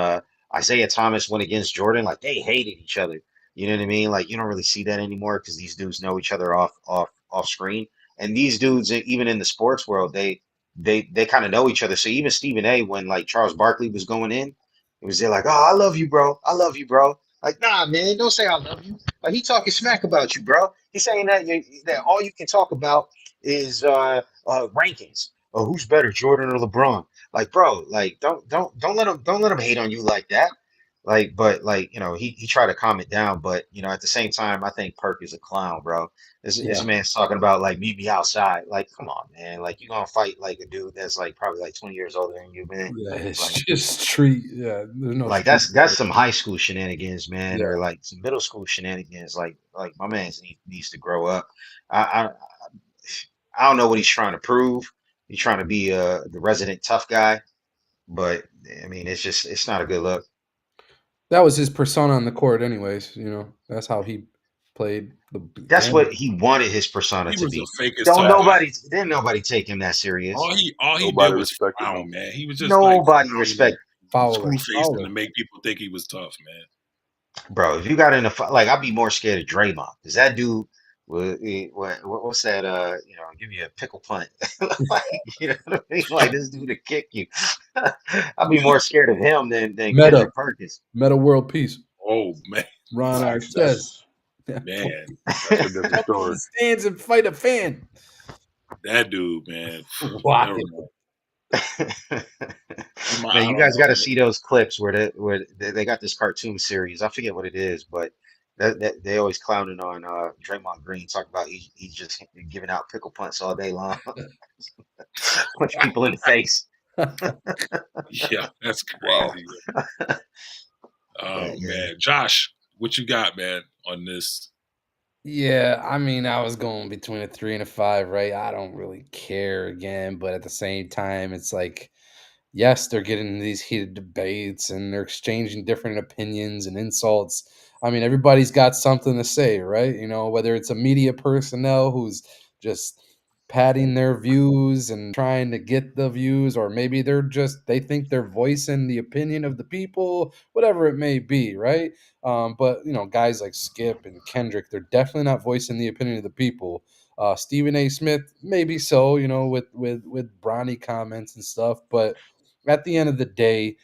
Isaiah Thomas went against Jordan, like they hated each other. You know what I mean? Like you don't really see that anymore because these dudes know each other off screen. And these dudes, even in the sports world, they kind of know each other. So even Stephen A, when like Charles Barkley was going in, it was there like, oh, I love you, bro. I love you, bro. Like, nah, man, don't say I love you. Like he talking smack about you, bro. He's saying that all you can talk about is rankings. Oh, who's better, Jordan or LeBron? Like, bro, like don't let him hate on you like that. Like, but like he tried to calm it down, but at the same time, I think Perk is a clown, bro. This Yeah, man's talking about like meet me outside. Like, come on, man. Like you gonna fight like a dude that's like probably like 20 years older than you, man. yeah, it's Like just street. Yeah, there's no like street. that's some high school shenanigans, man, Yeah, or like some middle school shenanigans. Like my man needs to grow up. I I don't know what he's trying to prove. He's trying to be the resident tough guy, but I mean it's not a good look. that was his persona on the court, anyways. That's how he played the That's game. what he wanted his persona He to was the be. fakest Don't tough guy. nobody didn't nobody take him that serious. All he did Nobody was respected frown, him. man. He was just like Nobody frowning, respect. Fowler, screw facing to Fowler. make people think he was tough, man. Bro, if you got in a fight, like I'd be more scared of Draymond because that dude what's that? Give you a pickle punt, like you know what I mean? Like this dude to kick you. I'd be more scared of him than Meta, Kendrick Perkins, Meta World Peace. Oh man, Ron Artest. That's man, that's a different Jump in story. the stands and fight a fan. that dude, man. Never Wild. mind. Man, I you don't guys got to know. see those clips where they got this cartoon series. I forget what it is, but that they always clowning on Draymond Green, talking about he's just giving out pickle punts all day long, punch people in the face. Yeah, that's Wow. crazy. Oh But yeah. man, Josh, what you got, man, on this? Yeah, I mean, I was going between a 3 and a 5, right? I don't really care again, but at the same time, it's like, yes, they're getting in these heated debates and they're exchanging different opinions and insults. I mean, everybody's got something to say, right? Whether it's a media personnel who's just padding their views and trying to get the views, or maybe they think they're voicing the opinion of the people, whatever it may be, right? But guys like Skip and Kendrick, they're definitely not voicing the opinion of the people. Stephen A. Smith, maybe so, with Bronny comments and stuff, but at the end of the day,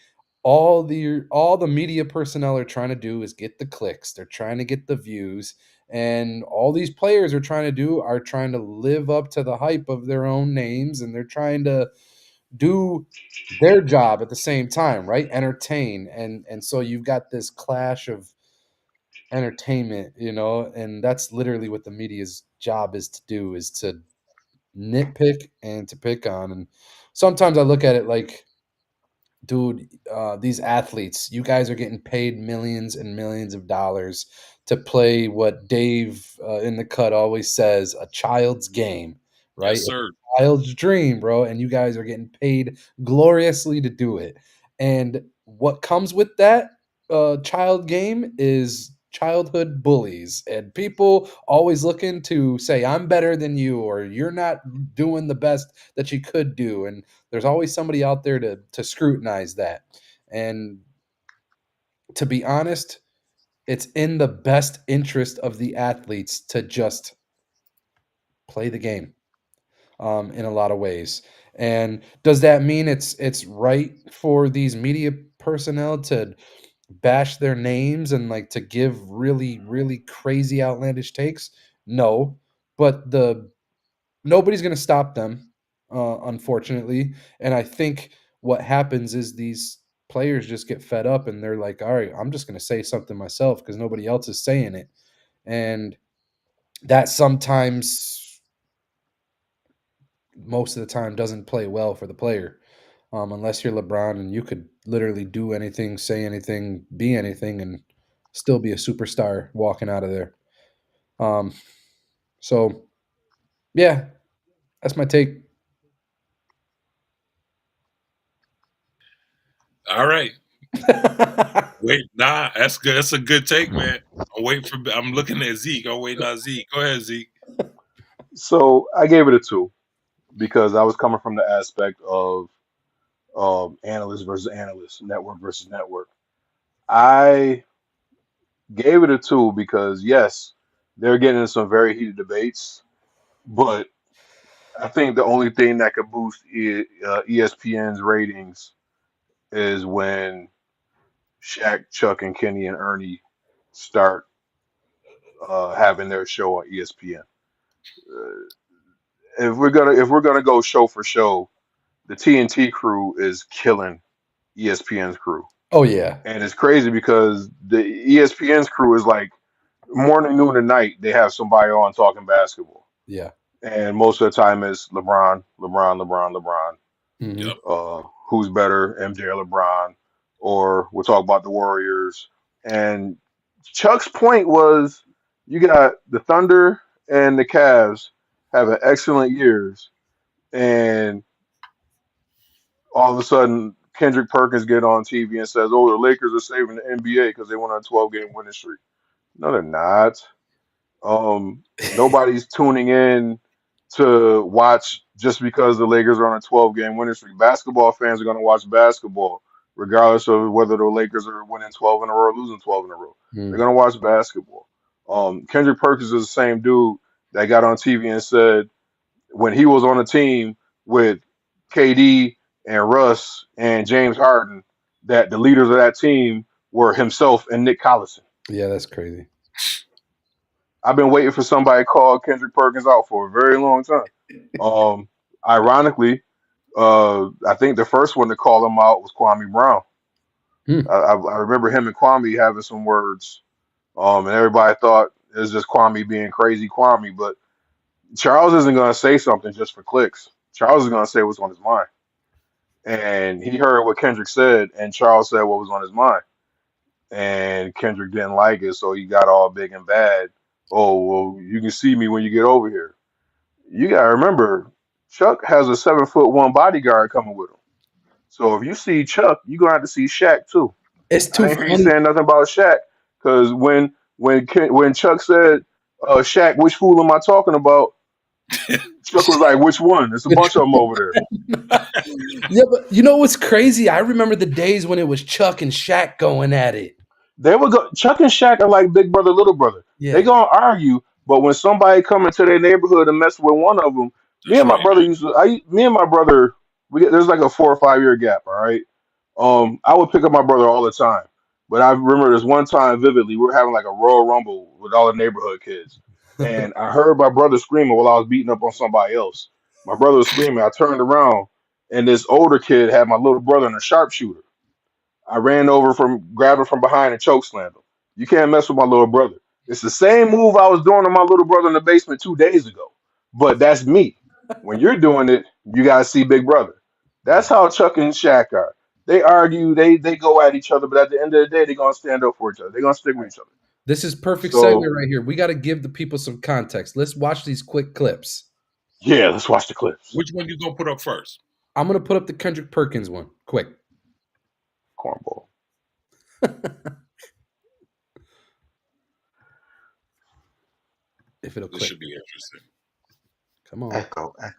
all the media personnel are trying to do is get the clicks. They're trying to get the views, and all these players are trying to live up to the hype of their own names, and they're trying to do their job at the same time, right? Entertain, and so you've got this clash of entertainment, and that's literally what the media's job is to do, is to nitpick and to pick on. And sometimes I look at it like, dude, these athletes, you guys are getting paid millions and millions of dollars to play what Dave in the cut always says, a child's game, Yes, right? sir. child's dream, bro, and you guys are getting paid gloriously to do it. And what comes with that child game is childhood bullies and people always looking to say I'm better than you or you're not doing the best that you could do, and there's always somebody out there to scrutinize that. And to be honest, it's in the best interest of the athletes to just play the game in a lot of ways. And does that mean it's right for these media personnel to bash their names and like to give really crazy outlandish takes? No, but the nobody's going to stop them, unfortunately. And I think what happens is these players just get fed up and they're like, all right, I'm just going to say something myself because nobody else is saying it. And that sometimes, most of the time, doesn't play well for the player. Unless you're LeBron and you could literally do anything, say anything, be anything, and still be a superstar walking out of there. Um, so, yeah, that's my take. All right. Wait, nah, that's good. That's a good take, man. I'm looking at Zeke. I'm waiting on Zeke. Go ahead, Zeke. So I gave it a two because I was coming from the aspect of analyst versus analyst, network versus network. I gave it a two because yes, they're getting into some very heated debates, but I think the only thing that could boost ESPN's ratings is when Shaq, Chuck, and Kenny and Ernie start having their show on ESPN. If we're gonna go show for show, the TNT crew is killing ESPN's crew, Oh yeah, and it's crazy because the ESPN's crew is like morning, noon, and night. They have somebody on talking basketball, yeah. and most of the time it's LeBron, LeBron, LeBron, LeBron. Yep. Hmm. Who's better, MJ or LeBron? Or we'll talk about the Warriors. And Chuck's point was, you got the Thunder and the Cavs having excellent years, and all of a sudden Kendrick Perkins get on TV and says, "Oh, the Lakers are saving the NBA because they went on a 12-game winning streak." No, they're not. Nobody's tuning in to watch just because the Lakers are on a 12-game winning streak. Basketball fans are going to watch basketball, regardless of whether the Lakers are winning 12 in a row or losing 12 in a row. They're going to watch basketball. Kendrick Perkins is the same dude that got on TV and said when he was on a team with KD and Russ and James Harden that the leaders of that team were himself and Nick Collison. Yeah, that's crazy. I've been waiting for somebody to call Kendrick Perkins out for a very long time. Um, Ironically, I think the first one to call him out was Kwame Brown. Hmm. I remember him and Kwame having some words, and everybody thought it was just Kwame being crazy Kwame. But Charles isn't going to say something just for clicks. Charles is going to say what's on his mind. And he heard what Kendrick said, and Charles said what was on his mind. And Kendrick didn't like it, so he got all big and bad. Oh, well, you can see me when you get over here. You gotta remember, Chuck has a 7'1" bodyguard coming with him. So if you see Chuck, you're gonna have to see Shaq too. It's too I ain't hear you funny. saying nothing about Shaq because when Chuck said, "Shaq, which fool am I talking about?" Chuck was like, "Which one? There's a bunch of them over there." Yeah, but you know what's crazy? I remember the days when it was Chuck and Shaq going at it. They would go. Chuck and Shaq are like big brother, little brother. They Yeah. gonna argue, but when somebody come into their neighborhood and mess with one of them, me That's and my right, brother used to. Me and my brother, there's like a 4 or 5 year gap. All right. I would pick up my brother all the time, but I remember this one time vividly. We were having like a Royal Rumble with all the neighborhood kids, and I heard my brother screaming while I was beating up on somebody else. My brother was screaming. I turned around, and this older kid had my little brother in a sharpshooter. I ran over from grabbed him from behind and choke slammed him. You can't mess with my little brother. It's the same move I was doing to my little brother in the basement 2 days ago. But that's me. When you're doing it, you gotta see Big Brother. That's how Chuck and Shaq are. They argue, they go at each other, but at the end of the day, they're gonna stand up for each other. They're gonna stick with each other. This is perfect segue So right here. We got to give the people some context. Let's watch these quick clips. Yeah, let's watch the clips. Which one you gonna put up first? I'm gonna put up the Kendrick Perkins one. Quick. Cornball. If it'll This click. should be interesting. Come on. Echo. I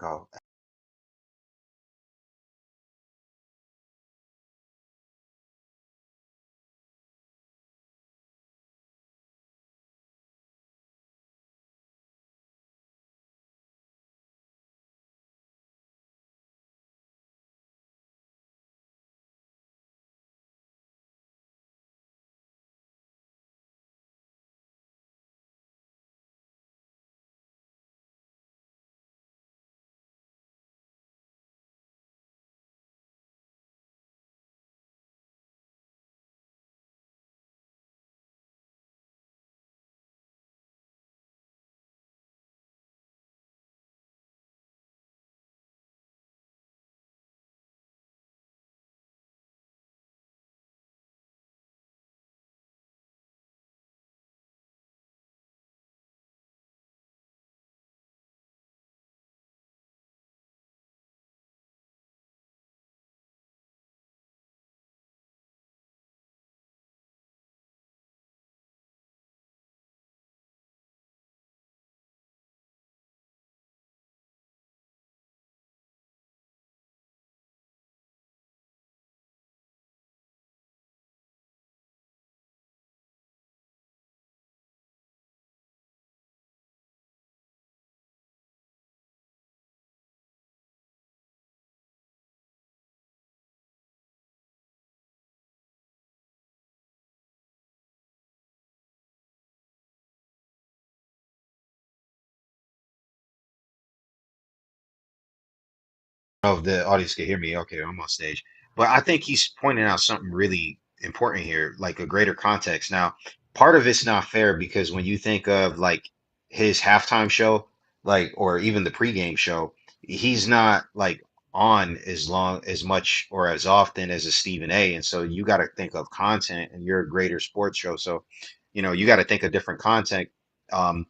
don't know if the audience can hear me. Okay, I'm on stage. But I think he's pointing out something really important here, like a greater context. Now, part of it's not fair because when you think of like his halftime show, like or even the pregame show, he's not like on as much or as often as a Stephen A. And so you got to think of content and you're a greater sports show. So, you got to think of different content. Um,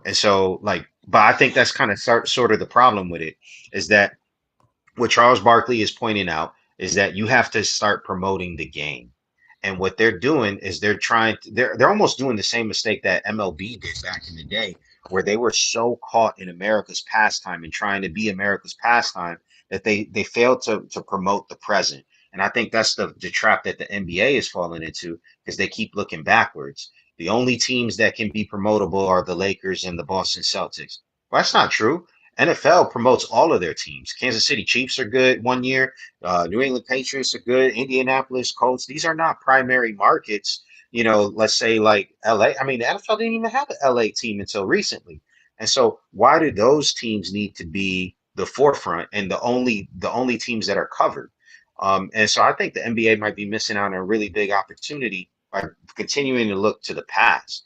and so but I think that's kind of sort of the problem with it is that what Charles Barkley is pointing out is that you have to start promoting the game. And what they're doing is they're almost doing the same mistake that MLB did back in the day, where they were so caught in America's pastime and trying to be America's pastime that they failed to promote the present. And I think that's the trap that the NBA is falling into because they keep looking backwards. The only teams that can be promotable are the Lakers and the Boston Celtics. Well, that's not true. NFL promotes all of their teams. Kansas City Chiefs are good one year. New England Patriots are good. Indianapolis Colts. These are not primary markets. Let's say like LA. I mean, the NFL didn't even have an LA team until recently. And so, why do those teams need to be the forefront and the only teams that are covered? And so, I think the NBA might be missing out on a really big opportunity by continuing to look to the past.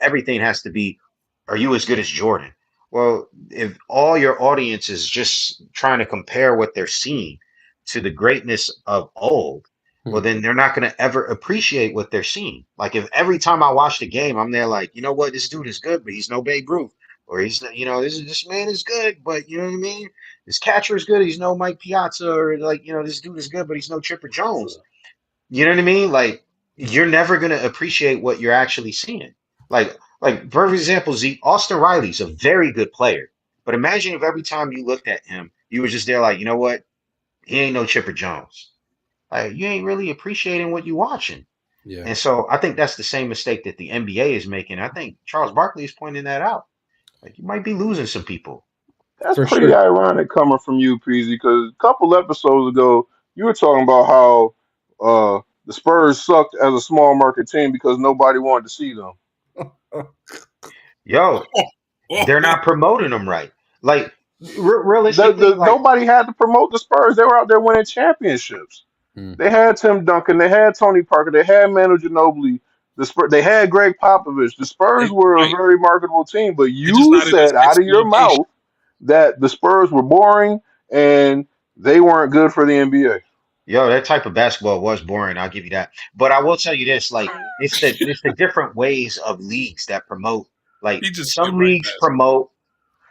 Everything has to be. Are you as good as Jordan? Well, if all your audience is just trying to compare what they're seeing to the greatness of old, well, Hmm. then they're not going to ever appreciate what they're seeing. Like if every time I watch the game, I'm there like, you know what, this dude is good, but he's no Babe Ruth, or this man is good, but you know what I mean. This catcher is good, he's no Mike Piazza, or like this dude is good, but he's no Chipper Jones. You know what I mean? Like you're never gonna appreciate what you're actually seeing. Like for example, Z Austin Riley's a very good player. But imagine if every time you looked at him, you were just there like, you know what? He ain't no Chipper Jones. Like you ain't really appreciating what you're watching. Yeah. And so I think that's the same mistake that the NBA is making. I think Charles Barkley is pointing that out. Like you might be losing some people. That's For pretty sure. ironic coming from you, Peasy, because a couple episodes ago you were talking about how the Spurs sucked as a small market team because nobody wanted to see them. Yo, they're Oh, not promoting them right. Like realistically, The like nobody had to promote the Spurs. They were out there winning championships. Hmm. They had Tim Duncan. They had Tony Parker. They had Manu Ginobili. They had Greg Popovich. The Spurs were a right. very marketable team, but They're just you not in the said out sixth of your location. mouth that the Spurs were boring and they weren't good for the NBA. Yo, that type of basketball was boring. I'll give you that. But I will tell you this: like, it's the different ways of leagues that promote. Like, He just spit some right leagues past me. promote.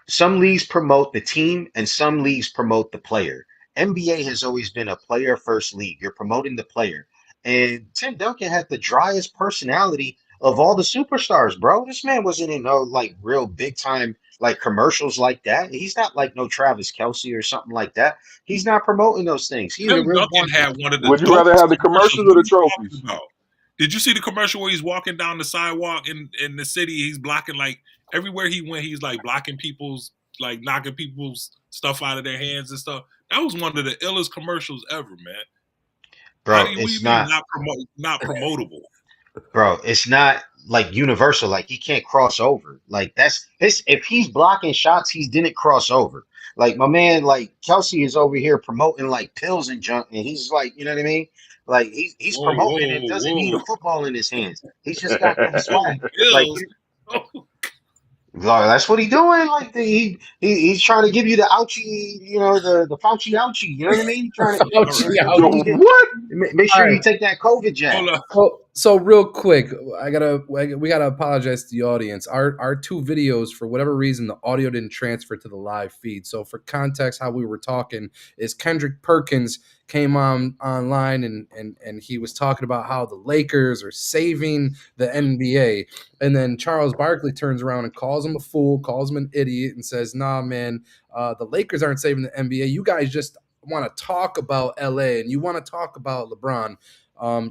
Some leagues promote the team and some leagues promote the player. NBA has always been a player first league. You're promoting the player. And Tim Duncan had the driest personality of all the superstars, bro. This man wasn't in no like real big time like commercials like that. He's not like no Travis Kelsey or something like that. He's not promoting those things. He's a Tim real Duncan born had one of the Would you rather dopest have the commercials. commercials or What are the you talking trophies? about? Did you see the commercial where he's walking down the sidewalk in the city? He's blocking like everywhere he went. He's like blocking people's like knocking people's stuff out of their hands and stuff. That was one of the illest commercials ever, man. How do bro. you? What do you It's mean not, not promotable? bro. It's not like universal. Like he can't cross over. Like that's this. If he's blocking shots, he didn't cross over. Like my man, like Kelsey is over here promoting like pills and junk, and he's like, you know what I mean? Like he's Whoa, promoting and whoa, doesn't need a whoa! football in his hands. He's just got that Oh, swag. Like pills. Oh, that's what he's doing. Like he's trying to give you the ouchie, you know, the Fauci ouchie. You know what I mean? Trying to all right. Ouchie, Yo, you ouchie. get what? make All sure you right. take that COVID jab. Hold up. So real quick, we gotta apologize to the audience. Our two videos, for whatever reason, the audio didn't transfer to the live feed. So for context, how we were talking is Kendrick Perkins came on online and he was talking about how the Lakers are saving the NBA, and then Charles Barkley turns around and calls him a fool, calls him an idiot, and says, "Nah, man, the Lakers aren't saving the NBA. You guys just want to talk about LA and you want to talk about LeBron."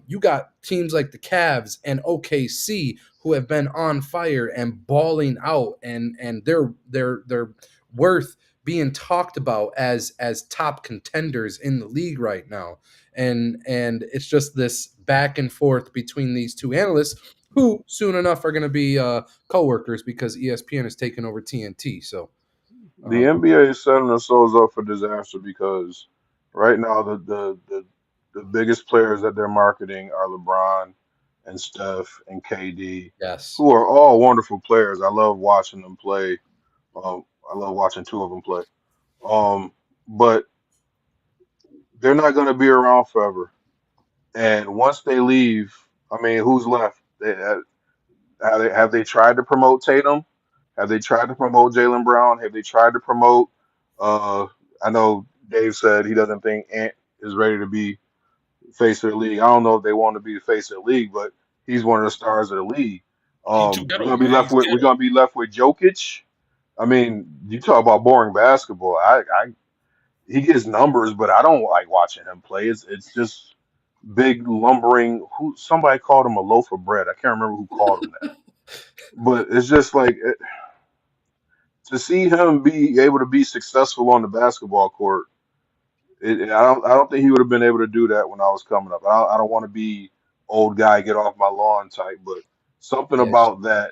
You got teams like the Cavs and OKC who have been on fire and balling out, and they're worth being talked about as top contenders in the league right now. And it's just this back and forth between these two analysts who soon enough are going to be co-workers because ESPN has taken over TNT. So The NBA is setting themselves up for disaster because right now the biggest players that they're marketing are LeBron and Steph and KD, yes, who are all wonderful players. I love watching them play. I love watching two of them play. But they're not going to be around forever. And once they leave, I mean, who's left? Have they tried to promote Tatum? Have they tried to promote Jalen Brown? Have they tried to promote? Uh, I know Dave said he doesn't think Ant is ready to be face of the league. I don't know if they want to be the face of the league, but he's one of the stars of the league. He too ghetto, We're gonna be man. left He's with ghetto. Jokic. I mean, you talk about boring basketball. I he gets numbers, but I don't like watching him play. It's just big lumbering. Who somebody called him a loaf of bread. I can't remember who called him that, but it's just like to see him be able to be successful on the basketball court. I don't think he would have been able to do that when I was coming up. I don't want to be old guy get off my lawn type, but something yeah. about that,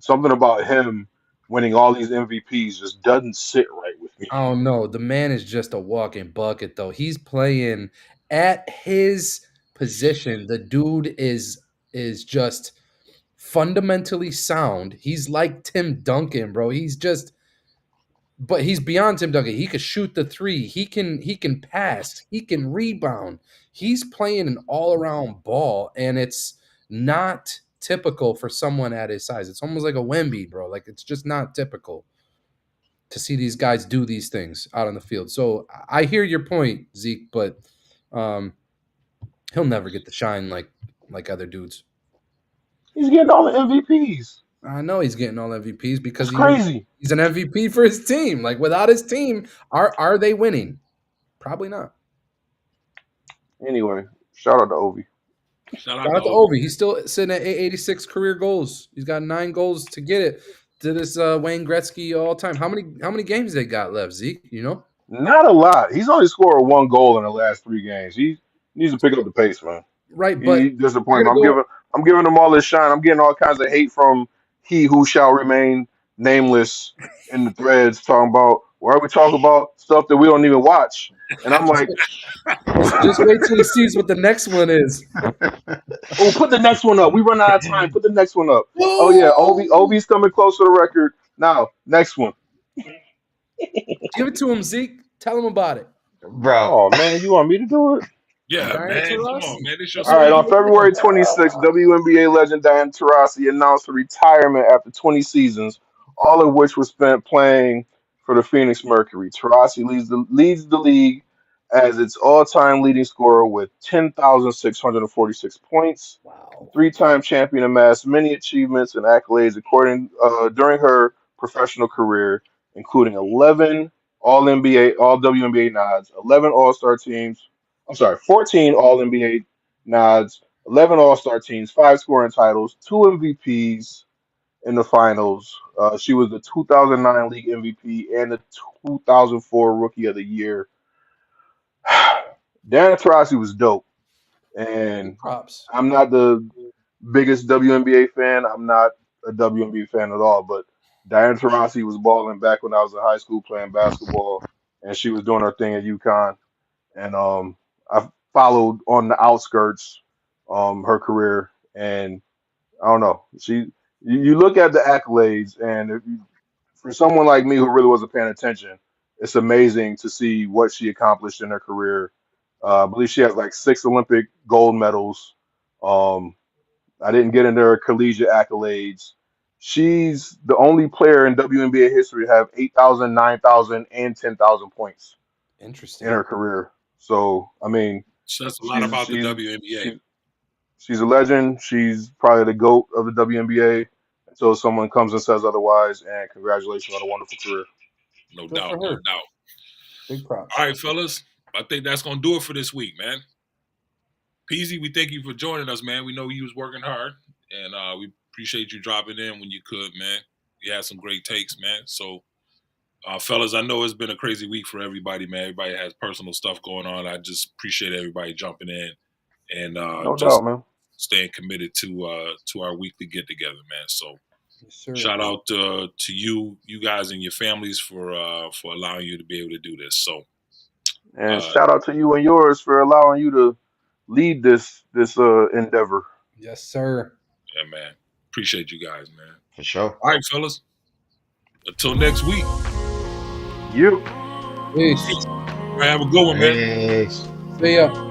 something about him winning all these MVPs just doesn't sit right with me. Oh no, the man is just a walking bucket though. He's playing at his position. The dude is just fundamentally sound. He's like Tim Duncan, bro. He's just but he's beyond Tim Duncan. He could shoot the three. He can pass. He can rebound. He's playing an all-around ball and it's not typical for someone at his size. It's almost like a Wemby, bro. Like it's just not typical to see these guys do these things out on the field. So I hear your point, Zeke, but um, he'll never get the shine like other dudes. He's getting all the MVPs. I know he's getting all MVPs because It's crazy. he's an MVP for his team. Like without his team, are they winning? Probably not. Anyway, shout out to Ovi. Shout out Shout to out to Obi. Obi. He's still sitting at 886 career goals. He's got 9 goals to get it to this Wayne Gretzky all time. How many games they got left, Zeke? You know? Not a lot. He's only scored one goal in the last 3 games. He needs to pick up the pace, man. Right, He but you're disappointed. gonna go. I'm giving him all this shine. I'm getting all kinds of hate from he who shall remain nameless in the threads talking about why we talk about stuff that we don't even watch. And I'm like, Just wait till he sees what the next one is. oh, put the next one up. We run out of time. Put the next one up. Oh yeah, Woo! Ovi's coming close to the record. Now, next one. Give it to him, Zeke. Tell him about it. Bro. Oh man, you want me to do it? Yeah, Diana man. Come Taurasi. on, man. This your All right, spot. on February 26th, WNBA legend Diana Taurasi announced her retirement after 20 seasons, all of which was spent playing for the Phoenix Mercury. Taurasi leads the league as its all-time leading scorer with 10,646 points. Wow. Three-time champion amassed many achievements and accolades according during her professional career, including 11 All NBA, All WNBA nods, 11 All-Star teams. I'm sorry, 14 All NBA nods, 11 All-Star teams, 5 scoring titles, 2 MVPs in the finals. She was the 2009 league MVP and the 2004 Rookie of the Year. Diana Taurasi was dope, and Props. I'm not the biggest WNBA fan. I'm not a WNBA fan at all, but Diana Taurasi was balling back when I was in high school playing basketball, and she was doing her thing at UConn. And I followed on the outskirts her career, and I don't know. You look at the accolades, and for someone like me who really wasn't paying attention, it's amazing to see what she accomplished in her career. I believe she has like 6 Olympic gold medals. Um, I didn't get into her collegiate accolades. She's the only player in WNBA history to have 8,000, 9,000, and 10,000 points in Interesting. her career. So, I mean, Says a lot she's about the she's WNBA. she's she's a legend. She's probably the GOAT of the WNBA until someone comes and says otherwise. And congratulations on a wonderful career. No Good doubt, for no her. doubt. Big props. All right, fellas. I think that's gonna do it for this week, man. Peasy, we thank you for joining us, man. We know you was working hard, and we appreciate you dropping in when you could, man. You had some great takes, man. So, fellas, I know it's been a crazy week for everybody, man. Everybody has personal stuff going on. I just appreciate everybody jumping in and No just doubt, man. staying committed to our weekly get together, man. So, Yes, sir. shout out to you guys and your families for allowing you to be able to do this. So, And shout out to you and yours for allowing you to lead this endeavor. Yes, sir. yeah, man, appreciate you guys, man. For sure. All right, fellas. Until next week. You. Peace. All right, have a good one, man. Peace. See ya.